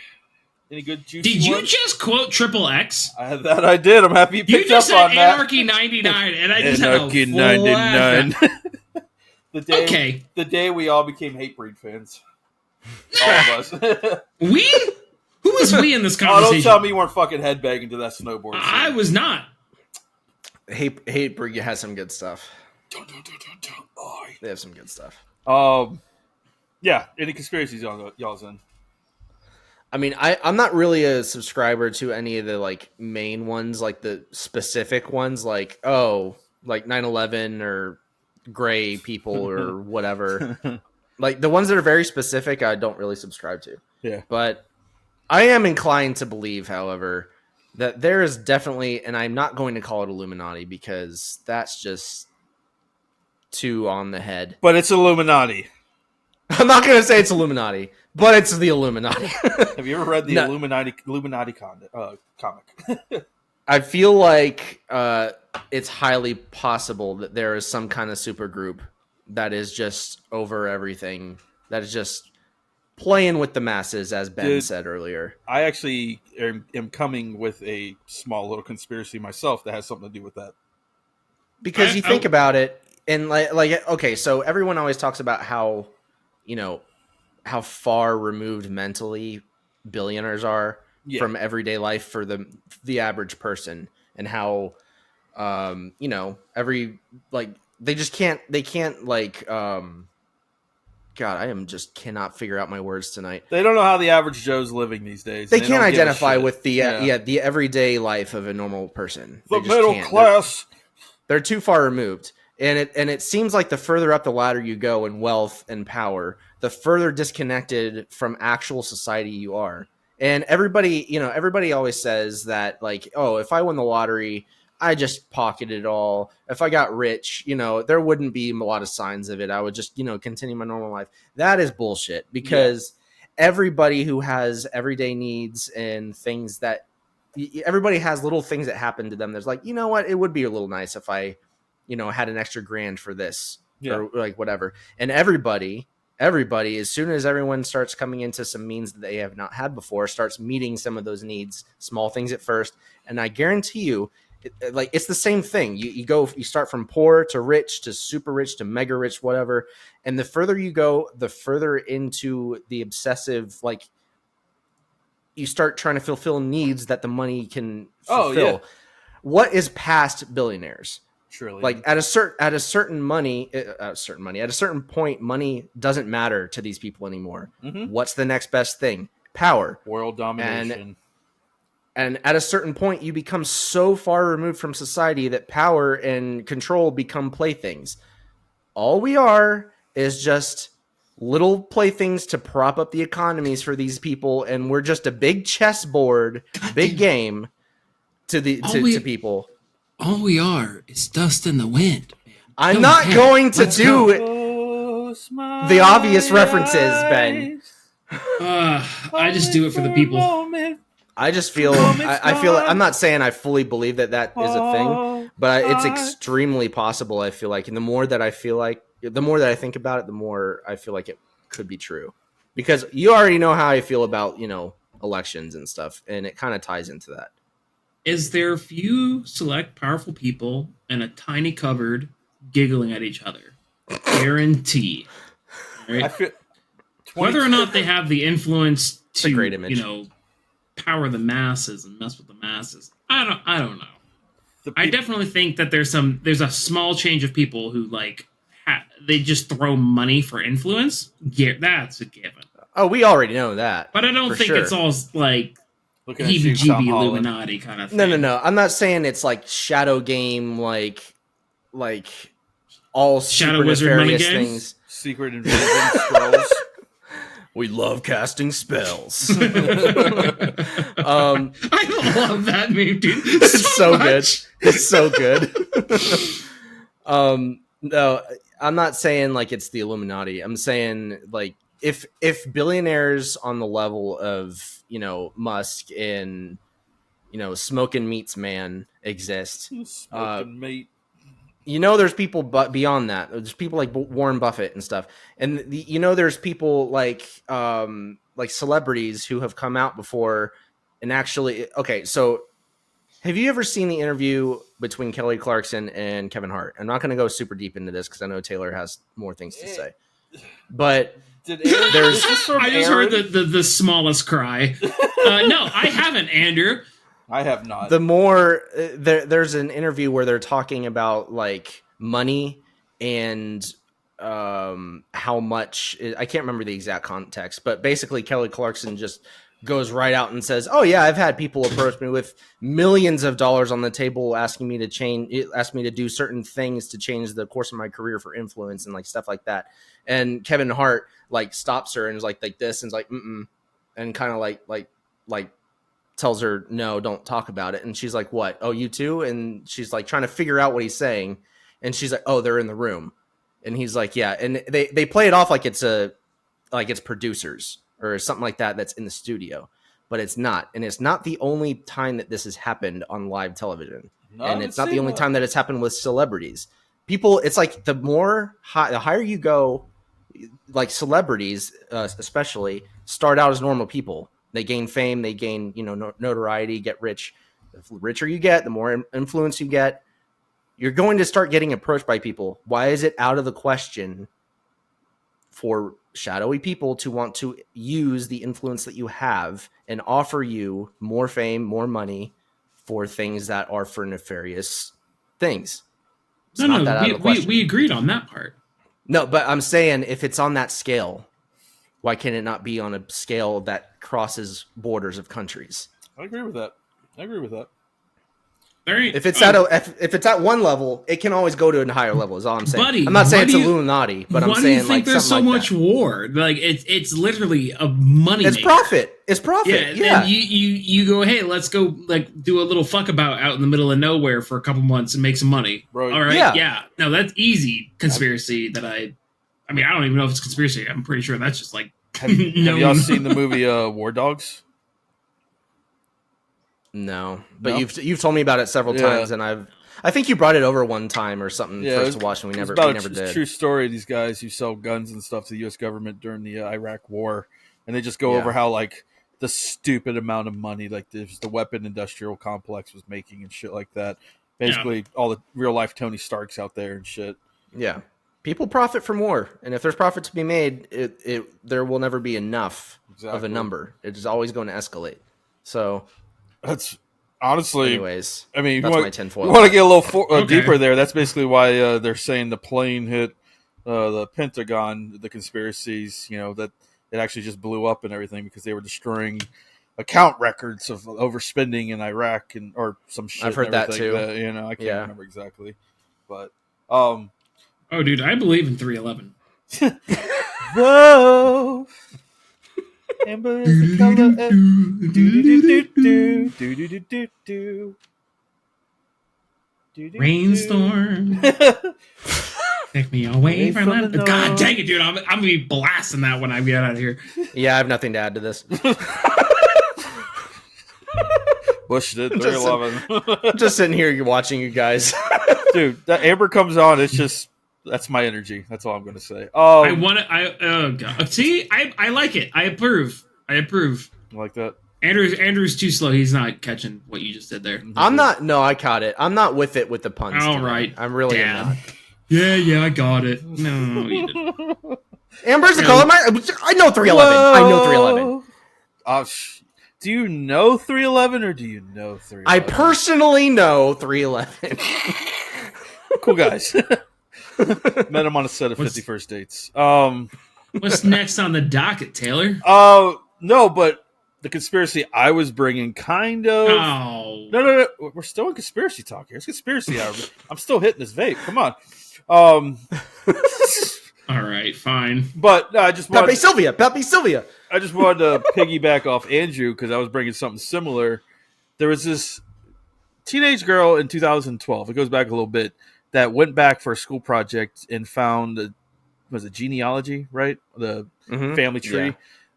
good juicy Did you ones? just quote Triple X? That I did. I'm happy you You picked just up said on that. Anarchy 99, and I just Anarchy had a 99. Okay. The day we all became Hatebreed fans. All of us. We? Who is we in this Oh, conversation? don't tell me you weren't fucking headbanging to that snowboard. I was not. Hatebreed has some good stuff. Oh, They have some good stuff. yeah. Any conspiracies y'all's in? I mean, I'm not really a subscriber to any of the like main ones, like the specific ones, like 9/11 or gray people or whatever. Like the ones that are very specific, I don't really subscribe to. Yeah. But I am inclined to believe, however, that there is definitely, and I'm not going to call it Illuminati because that's just too on the head. But it's Illuminati. I'm not going to say it's Illuminati, but it's the Illuminati. Have you ever read the Illuminati comic? I feel like it's highly possible that there is some kind of super group that is just over everything, that is just playing with the masses, as Ben said earlier. I actually am coming with a small little conspiracy myself that has something to do with that. Because you think about it, and like okay, so everyone always talks about how, you know, how far removed mentally billionaires are from everyday life for the average person, and how you know, they can't God, I cannot figure out my words tonight. They don't know how the average Joe's living these days. They can't identify with the everyday life of a normal person. The middle class. They're too far removed. And it seems like the further up the ladder you go in wealth and power, the further disconnected from actual society you are. And everybody always says that, like, oh, if I won the lottery, I just pocketed it all. If I got rich, there wouldn't be a lot of signs of it. I would just, continue my normal life. That is bullshit, because everybody who has everyday needs and things that everybody has little things that happen to them. There's like, you know what? It would be a little nice if I, had an extra grand for this or like whatever. And everybody, as soon as everyone starts coming into some means that they have not had before, starts meeting some of those needs, small things at first. And I guarantee you, it's the same thing. You start from poor to rich to super rich to mega rich, whatever. And the further you go, the further into the obsessive, like, you start trying to fulfill needs that the money can fulfill. Yeah. What is past billionaires? Surely. Like at a certain point, money doesn't matter to these people anymore. Mm-hmm. What's the next best thing? Power. World domination. And at a certain point, you become so far removed from society that power and control become playthings. All we are is just little playthings to prop up the economies for these people, and we're just a big chessboard, big game to people. All we are is dust in the wind. Man. I'm not going to do the obvious references, Ben. I just do it for the people. I just feel I feel I'm not saying I fully believe that is a thing, but it's extremely possible. I feel like, and the more that I think about it, the more I feel like it could be true, because you already know how I feel about elections and stuff, and it kind of ties into that. Is there few select powerful people in a tiny cupboard giggling at each other? Guarantee. Right? Whether or not they have the influence to, great image. Power the masses and mess with the masses, I don't know. I definitely think that there's a small change of people who they just throw money for influence. That's a given. Oh, we already know that. But I don't think it's all like heebie-jeebie Illuminati kind of thing. No. I'm not saying it's like shadow game, like all shadow wizard money things. Secret invasion scrolls. We love casting spells. I love that meme, dude. It's so good. It's so good. No, I'm not saying like it's the Illuminati. I'm saying like if billionaires on the level of Musk and Smoking Meats Man exist, Smoking meat. There's people but beyond that. There's people like Warren Buffett and stuff, and there's people like celebrities who have come out before and actually. Okay, so have you ever seen the interview between Kelly Clarkson and Kevin Hart? I'm not going to go super deep into this because I know Taylor has more things to say, but Did Aaron? There's- Is this from I just Aaron? heard the smallest cry. No, I haven't, Andrew. I have not. The more there's an interview where they're talking about like money and how much I can't remember the exact context, but basically Kelly Clarkson just goes right out and says, "Oh yeah, I've had people approach me with millions of dollars on the table asking me to do certain things to change the course of my career for influence and like stuff like that." And Kevin Hart like stops her and is like this and is like and kind of like tells her, "No, don't talk about it." And she's like, "What? Oh, you too?" And she's like trying to figure out what he's saying. And she's like, "Oh, they're in the room." And he's like, "Yeah." And they play it off like it's producers or something like that that's in the studio, but it's not. And it's not the only time that this has happened on live television. No, And it's not the only time that it's happened with celebrities. People, it's like the higher you go, like celebrities, especially, start out as normal people. They gain fame, they gain, notoriety, get rich. The richer you get, the more influence you get, you're going to start getting approached by people. Why is it out of the question for shadowy people to want to use the influence that you have and offer you more fame, more money for things that are for nefarious things? It's not that out of the question. We agreed on that part. No, but I'm saying if it's on that scale, why can it not be on a scale that crosses borders of countries? I agree with that. If it's at one level, it can always go to a higher level. Is all I'm saying. Buddy, I'm not saying it's Illuminati, but I'm saying why do you think like there's so something like much that. war? Like it's literally a money. It's maker. profit. It's profit. Yeah. And you go, hey, let's go like do a little fuck about out in the middle of nowhere for a couple months and make some money. Bro, all right, yeah. No, that's easy conspiracy that I mean, I don't even know if it's conspiracy. I'm pretty sure that's just like have y'all seen the movie War Dogs? No, but No? you've told me about it several times, and I think you brought it over one time or something for us to watch, and we never it's did. a true story. These guys who sell guns and stuff to the U.S. government during the Iraq War, and they just go over how like the stupid amount of money like the weapon industrial complex was making and shit like that. Basically, all the real life Tony Starks out there and shit. Yeah, people profit from war, and if there's profit to be made, there will never be enough of a number. It's always going to escalate. So. That's honestly. Anyways, I mean, that's my tinfoil. You want to get a little deeper there. That's basically why they're saying the plane hit the Pentagon, the conspiracies. That it actually just blew up and everything because they were destroying account records of overspending in Iraq or some shit. I've heard that too. I can't remember exactly, but oh, dude, I believe in 311. Whoa. Amber is the color of Rainstorm. Take me away from the God dang it, dude. I'm going to be blasting that when I get out of here. Yeah, I have nothing to add to this. Bush did 311. Just sitting here watching you guys. Dude, that Amber comes on, it's just... That's my energy. That's all I'm going to say. I want to. Oh god! See, I like it. I approve. I like that. Andrew's too slow. He's not catching what you just did there. I'm not. No, I caught it. I'm not with it with the puns. All today. right, I'm really not. Yeah, I got it. No, you didn't. Amber's the color. I know 311. Whoa. I know 311. Do you know 311 or do you know 311? I personally know 311. Cool guys. Met him on a set of 50 First Dates. What's next on the docket, Taylor? No, but the conspiracy I was bringing kind of... Oh. No. We're still in conspiracy talk here. It's conspiracy hour. I'm still hitting this vape. Come on. All right, fine. But no, I just wanted... Pepe Sylvia. I just wanted to piggyback off Andrew because I was bringing something similar. There was this teenage girl in 2012. It goes back a little bit. That went back for a school project and found was it genealogy, right? The family tree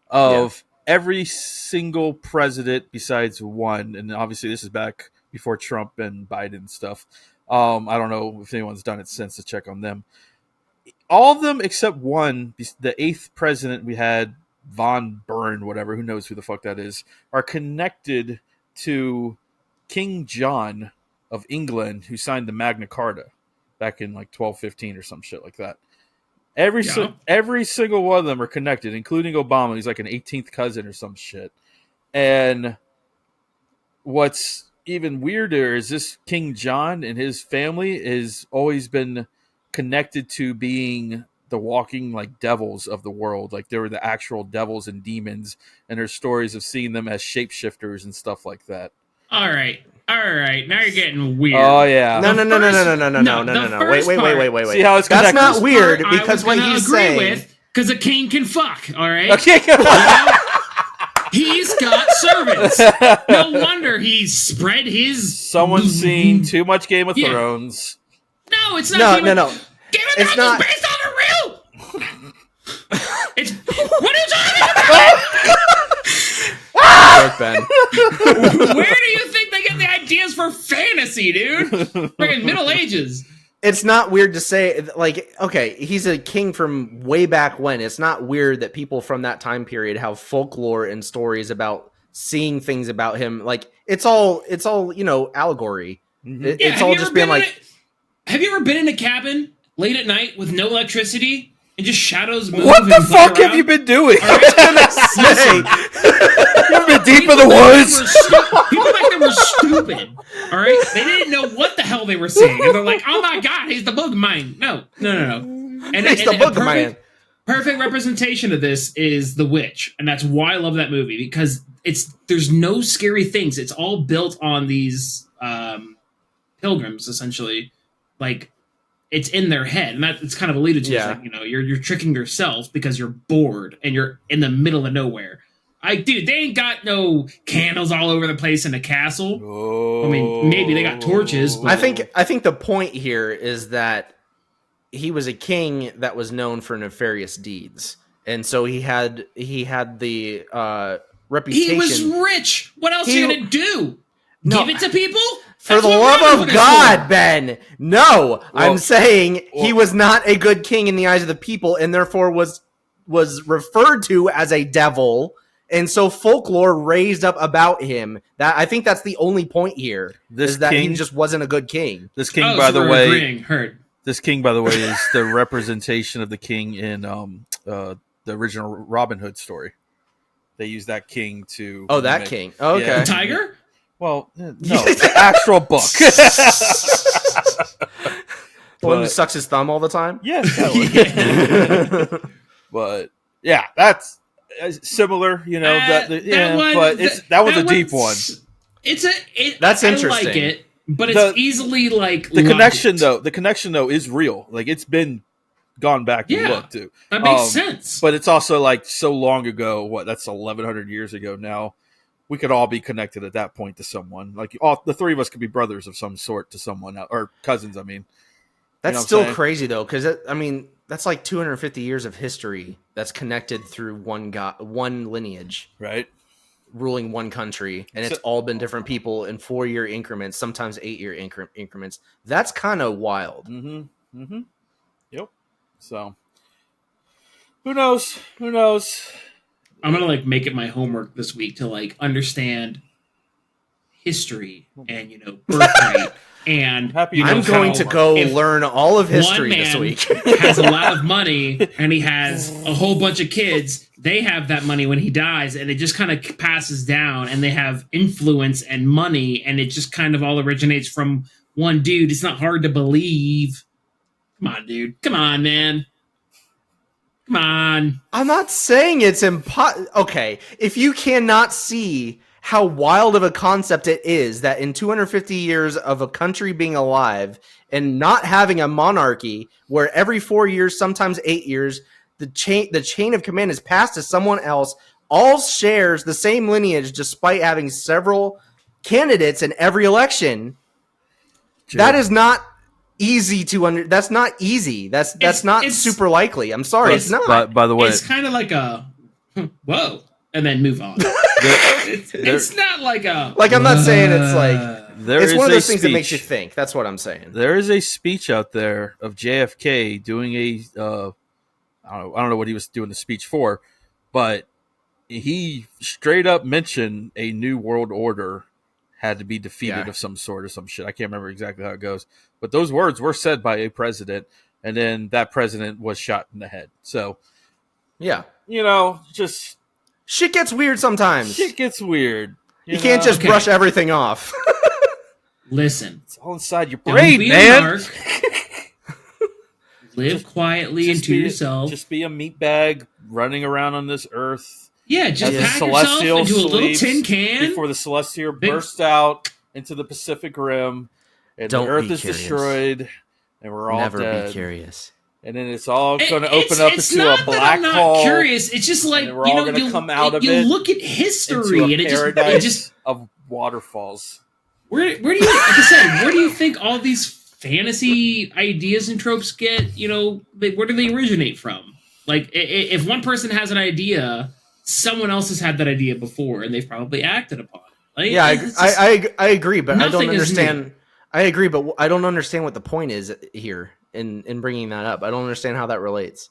of every single president besides one. And obviously this is back before Trump and Biden and stuff. I don't know if anyone's done it since to check on them. All of them except one, the 8th president we had, Von Bern, whatever, who knows who the fuck that is, are connected to King John of England, who signed the Magna Carta back in like 1215 or some shit like that. Every single one of them are connected, including Obama. He's like an 18th cousin or some shit. And what's even weirder is this King John and his family has always been connected to being the walking like devils of the world. Like they were the actual devils and demons, and there's stories of seeing them as shapeshifters and stuff like that. All right. Now you're getting weird. Oh yeah. No. Wait. See how it's That's connected? not weird because what he's saying. Because a king can fuck. All right. Okay. He's got servants. No wonder he's spread his. Someone's seen too much Game of Thrones. No, it's not. No. Game of Thrones is based on a real. It's what are you talking about? Ben. Where do you think they get the ideas for fantasy, dude? Freaking Middle Ages. It's not weird to say, like, okay, he's a king from way back when. It's not weird that people from that time period have folklore and stories about seeing things about him. Like, it's all allegory. Mm-hmm. It's all just been like. Have you ever been in a cabin late at night with no electricity and just shadows move? What the fuck have you been doing? I was gonna say. You've been deep in the woods. People like they were stupid. All right, they didn't know what the hell they were saying, and they're like, "Oh my god, he's the boogeyman!" No. And He's the boogeyman. Perfect representation of this is The Witch, and that's why I love that movie, because there's no scary things. It's all built on these pilgrims, essentially. Like, it's in their head, and that it's kind of alluded to. Yeah. It's like, you're tricking yourself because you're bored and you're in the middle of nowhere. Dude, they ain't got no candles all over the place in the castle. Oh. I mean, maybe they got torches. But... I think the point here is that he was a king that was known for nefarious deeds, and so he had the reputation. He was rich. What else are you gonna do? No. Give it to people? For the love of God, Ben! No! I'm saying he was not a good king in the eyes of the people, and therefore was referred to as a devil, and so folklore raised up about him. That I think that's the only point here. He just wasn't a good king. This king, by the way, this king, by the way, is the representation of the king in the original Robin Hood story. They use that king to. Oh, that king. Oh, okay. Yeah. The tiger? Well, no, the actual book. The one who sucks his thumb all the time? Yes. That one. But, yeah, that's similar, that was a deep one. That's interesting. I like it, but it's easily, like, the connection, though, is real. Like, it's been gone back and looked, too. That makes sense. But it's also, like, so long ago. That's 1,100 years ago now. We could all be connected at that point to someone. Like the three of us could be brothers of some sort to someone else, or cousins. I mean, that's still crazy though, because that's like 250 years of history that's connected through one lineage, right? Ruling one country, and it's all been different people in 4-year increments, sometimes 8-year increments. That's kind of wild. Mm-hmm. Mm-hmm. Yep. So, who knows? I'm gonna make it my homework this week to understand history and birthright and I'm going to go learn all of history this week. Has a lot of money and he has a whole bunch of kids. They have that money when he dies, and it just kind of passes down, and they have influence and money, and it just kind of all originates from one dude. It's not hard to believe. Come on, dude. Come on, man. Come on. I'm not saying it's impossible. Okay, if you cannot see how wild of a concept it is that in 250 years of a country being alive and not having a monarchy where every 4 years, sometimes 8 years, the chain of command is passed to someone else, all shares the same lineage despite having several candidates in every election, that is not easy to that's not easy. That's not super likely. I'm sorry, it's not. By the way, it's kind of like a whoa, and then move on. It's not like a I'm not saying it's like it's one of those things that makes you speech. think. That's what I'm saying. There is a speech out there of JFK doing I don't know what he was doing the speech for, but he straight up mentioned a new world order had to be defeated of some sort or some shit. I can't remember exactly how it goes, but those words were said by a president and then that president was shot in the head. So, Yeah. just Shit gets weird sometimes. shit gets weird. You can't just brush everything off. Listen, It's all inside your don't brain, be a man. narc. Live quietly and to yourself. Just be a meatbag running around on this earth. Yeah, just as the pack yourself celestial into a little sleeps tin can. before the celestial bursts out into the Pacific Rim, and Don't the Earth be is curious. destroyed, and we're all Never dead. be curious. And then it's all going to It's- open up it's into not a that black I'm not hole. curious. It's just like, then we're all gonna come out of you it look at history into and a it paradise just of waterfalls. where do you, like I said, where do you think all these fantasy ideas and tropes get? Where do they originate from? Like, if one person has an idea, someone else has had that idea before, and they've probably acted upon it. Like, Yeah, I agree, but I nothing don't is understand. new. I agree, but I don't understand what the point is here in bringing that up. I don't understand how that relates.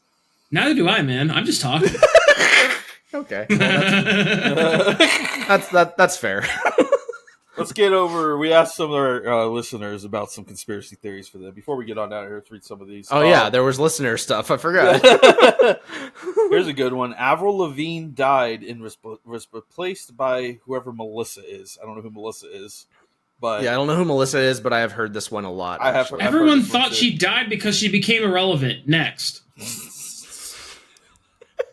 Neither do I, man. I'm just talking. Okay, well, that's fair. Let's get over. We asked some of our listeners about some conspiracy theories for them. Before we get on out here, let's read some of these. Oh yeah, there was listener stuff. I forgot. Here's a good one. Avril Lavigne died and was replaced by whoever Melissa is. I don't know who Melissa is, but Yeah, I don't know who Melissa is, but I have heard this one a lot. I have. actually. I've heard Everyone this one thought too. she died because she became irrelevant. Next.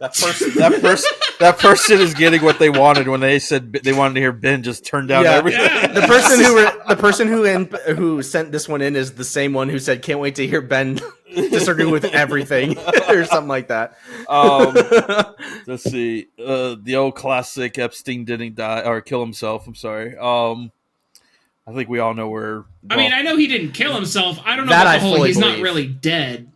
That person is getting what they wanted when they said they wanted to hear Ben just turn down everything. Yeah. The person who sent this one in is the same one who said, "Can't wait to hear Ben disagree with everything," or something like that. Let's see. The old classic Epstein didn't die or kill himself. I'm sorry. I think we all know where. I mean, I know he didn't kill himself. I don't know That about I the whole fully he's not believe. really dead.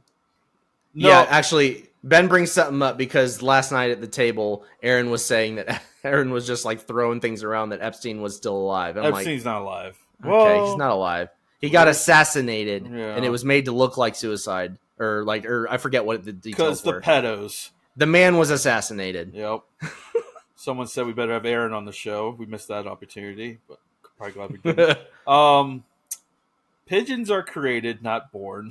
No. Yeah, actually, Ben brings something up because last night at the table, Aaron was saying that Aaron was just like throwing things around that Epstein was still alive. I'm Epstein's not alive. like, Well, okay, he's not alive. He got assassinated, Yeah. and it was made to look like suicide, or I forget what the details because the were. pedos. The man was assassinated. Yep. Someone said we better have Aaron on the show. We missed that opportunity, but probably glad we didn't. Pigeons are created, not born.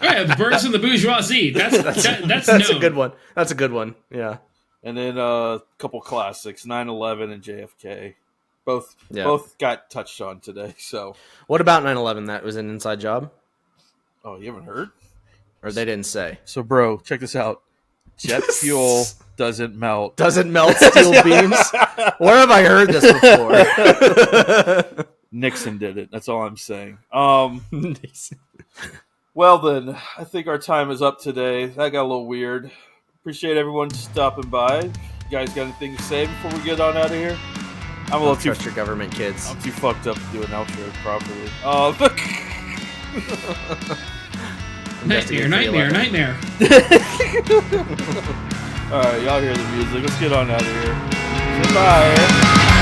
Yeah, the birds and the bourgeoisie. That's That's known. a good one. That's a good one. Yeah. And then a couple classics, 9/11 and JFK. Both got touched on today. So, What about 9/11? That was an inside job, oh, you haven't heard? or they didn't say? So, bro, check this out. Jet fuel doesn't melt. Doesn't melt steel beams. Where have I heard this before? Nixon did it. That's all I'm saying. Well, then, I think our time is up today. That got a little weird. Appreciate everyone stopping by. You guys got anything to say before we get on out of here? I'm a little too. Trust your government kids. I'm too fucked up to do an outro properly. Nightmare. All right, y'all hear the music. Let's get on out of here. Goodbye.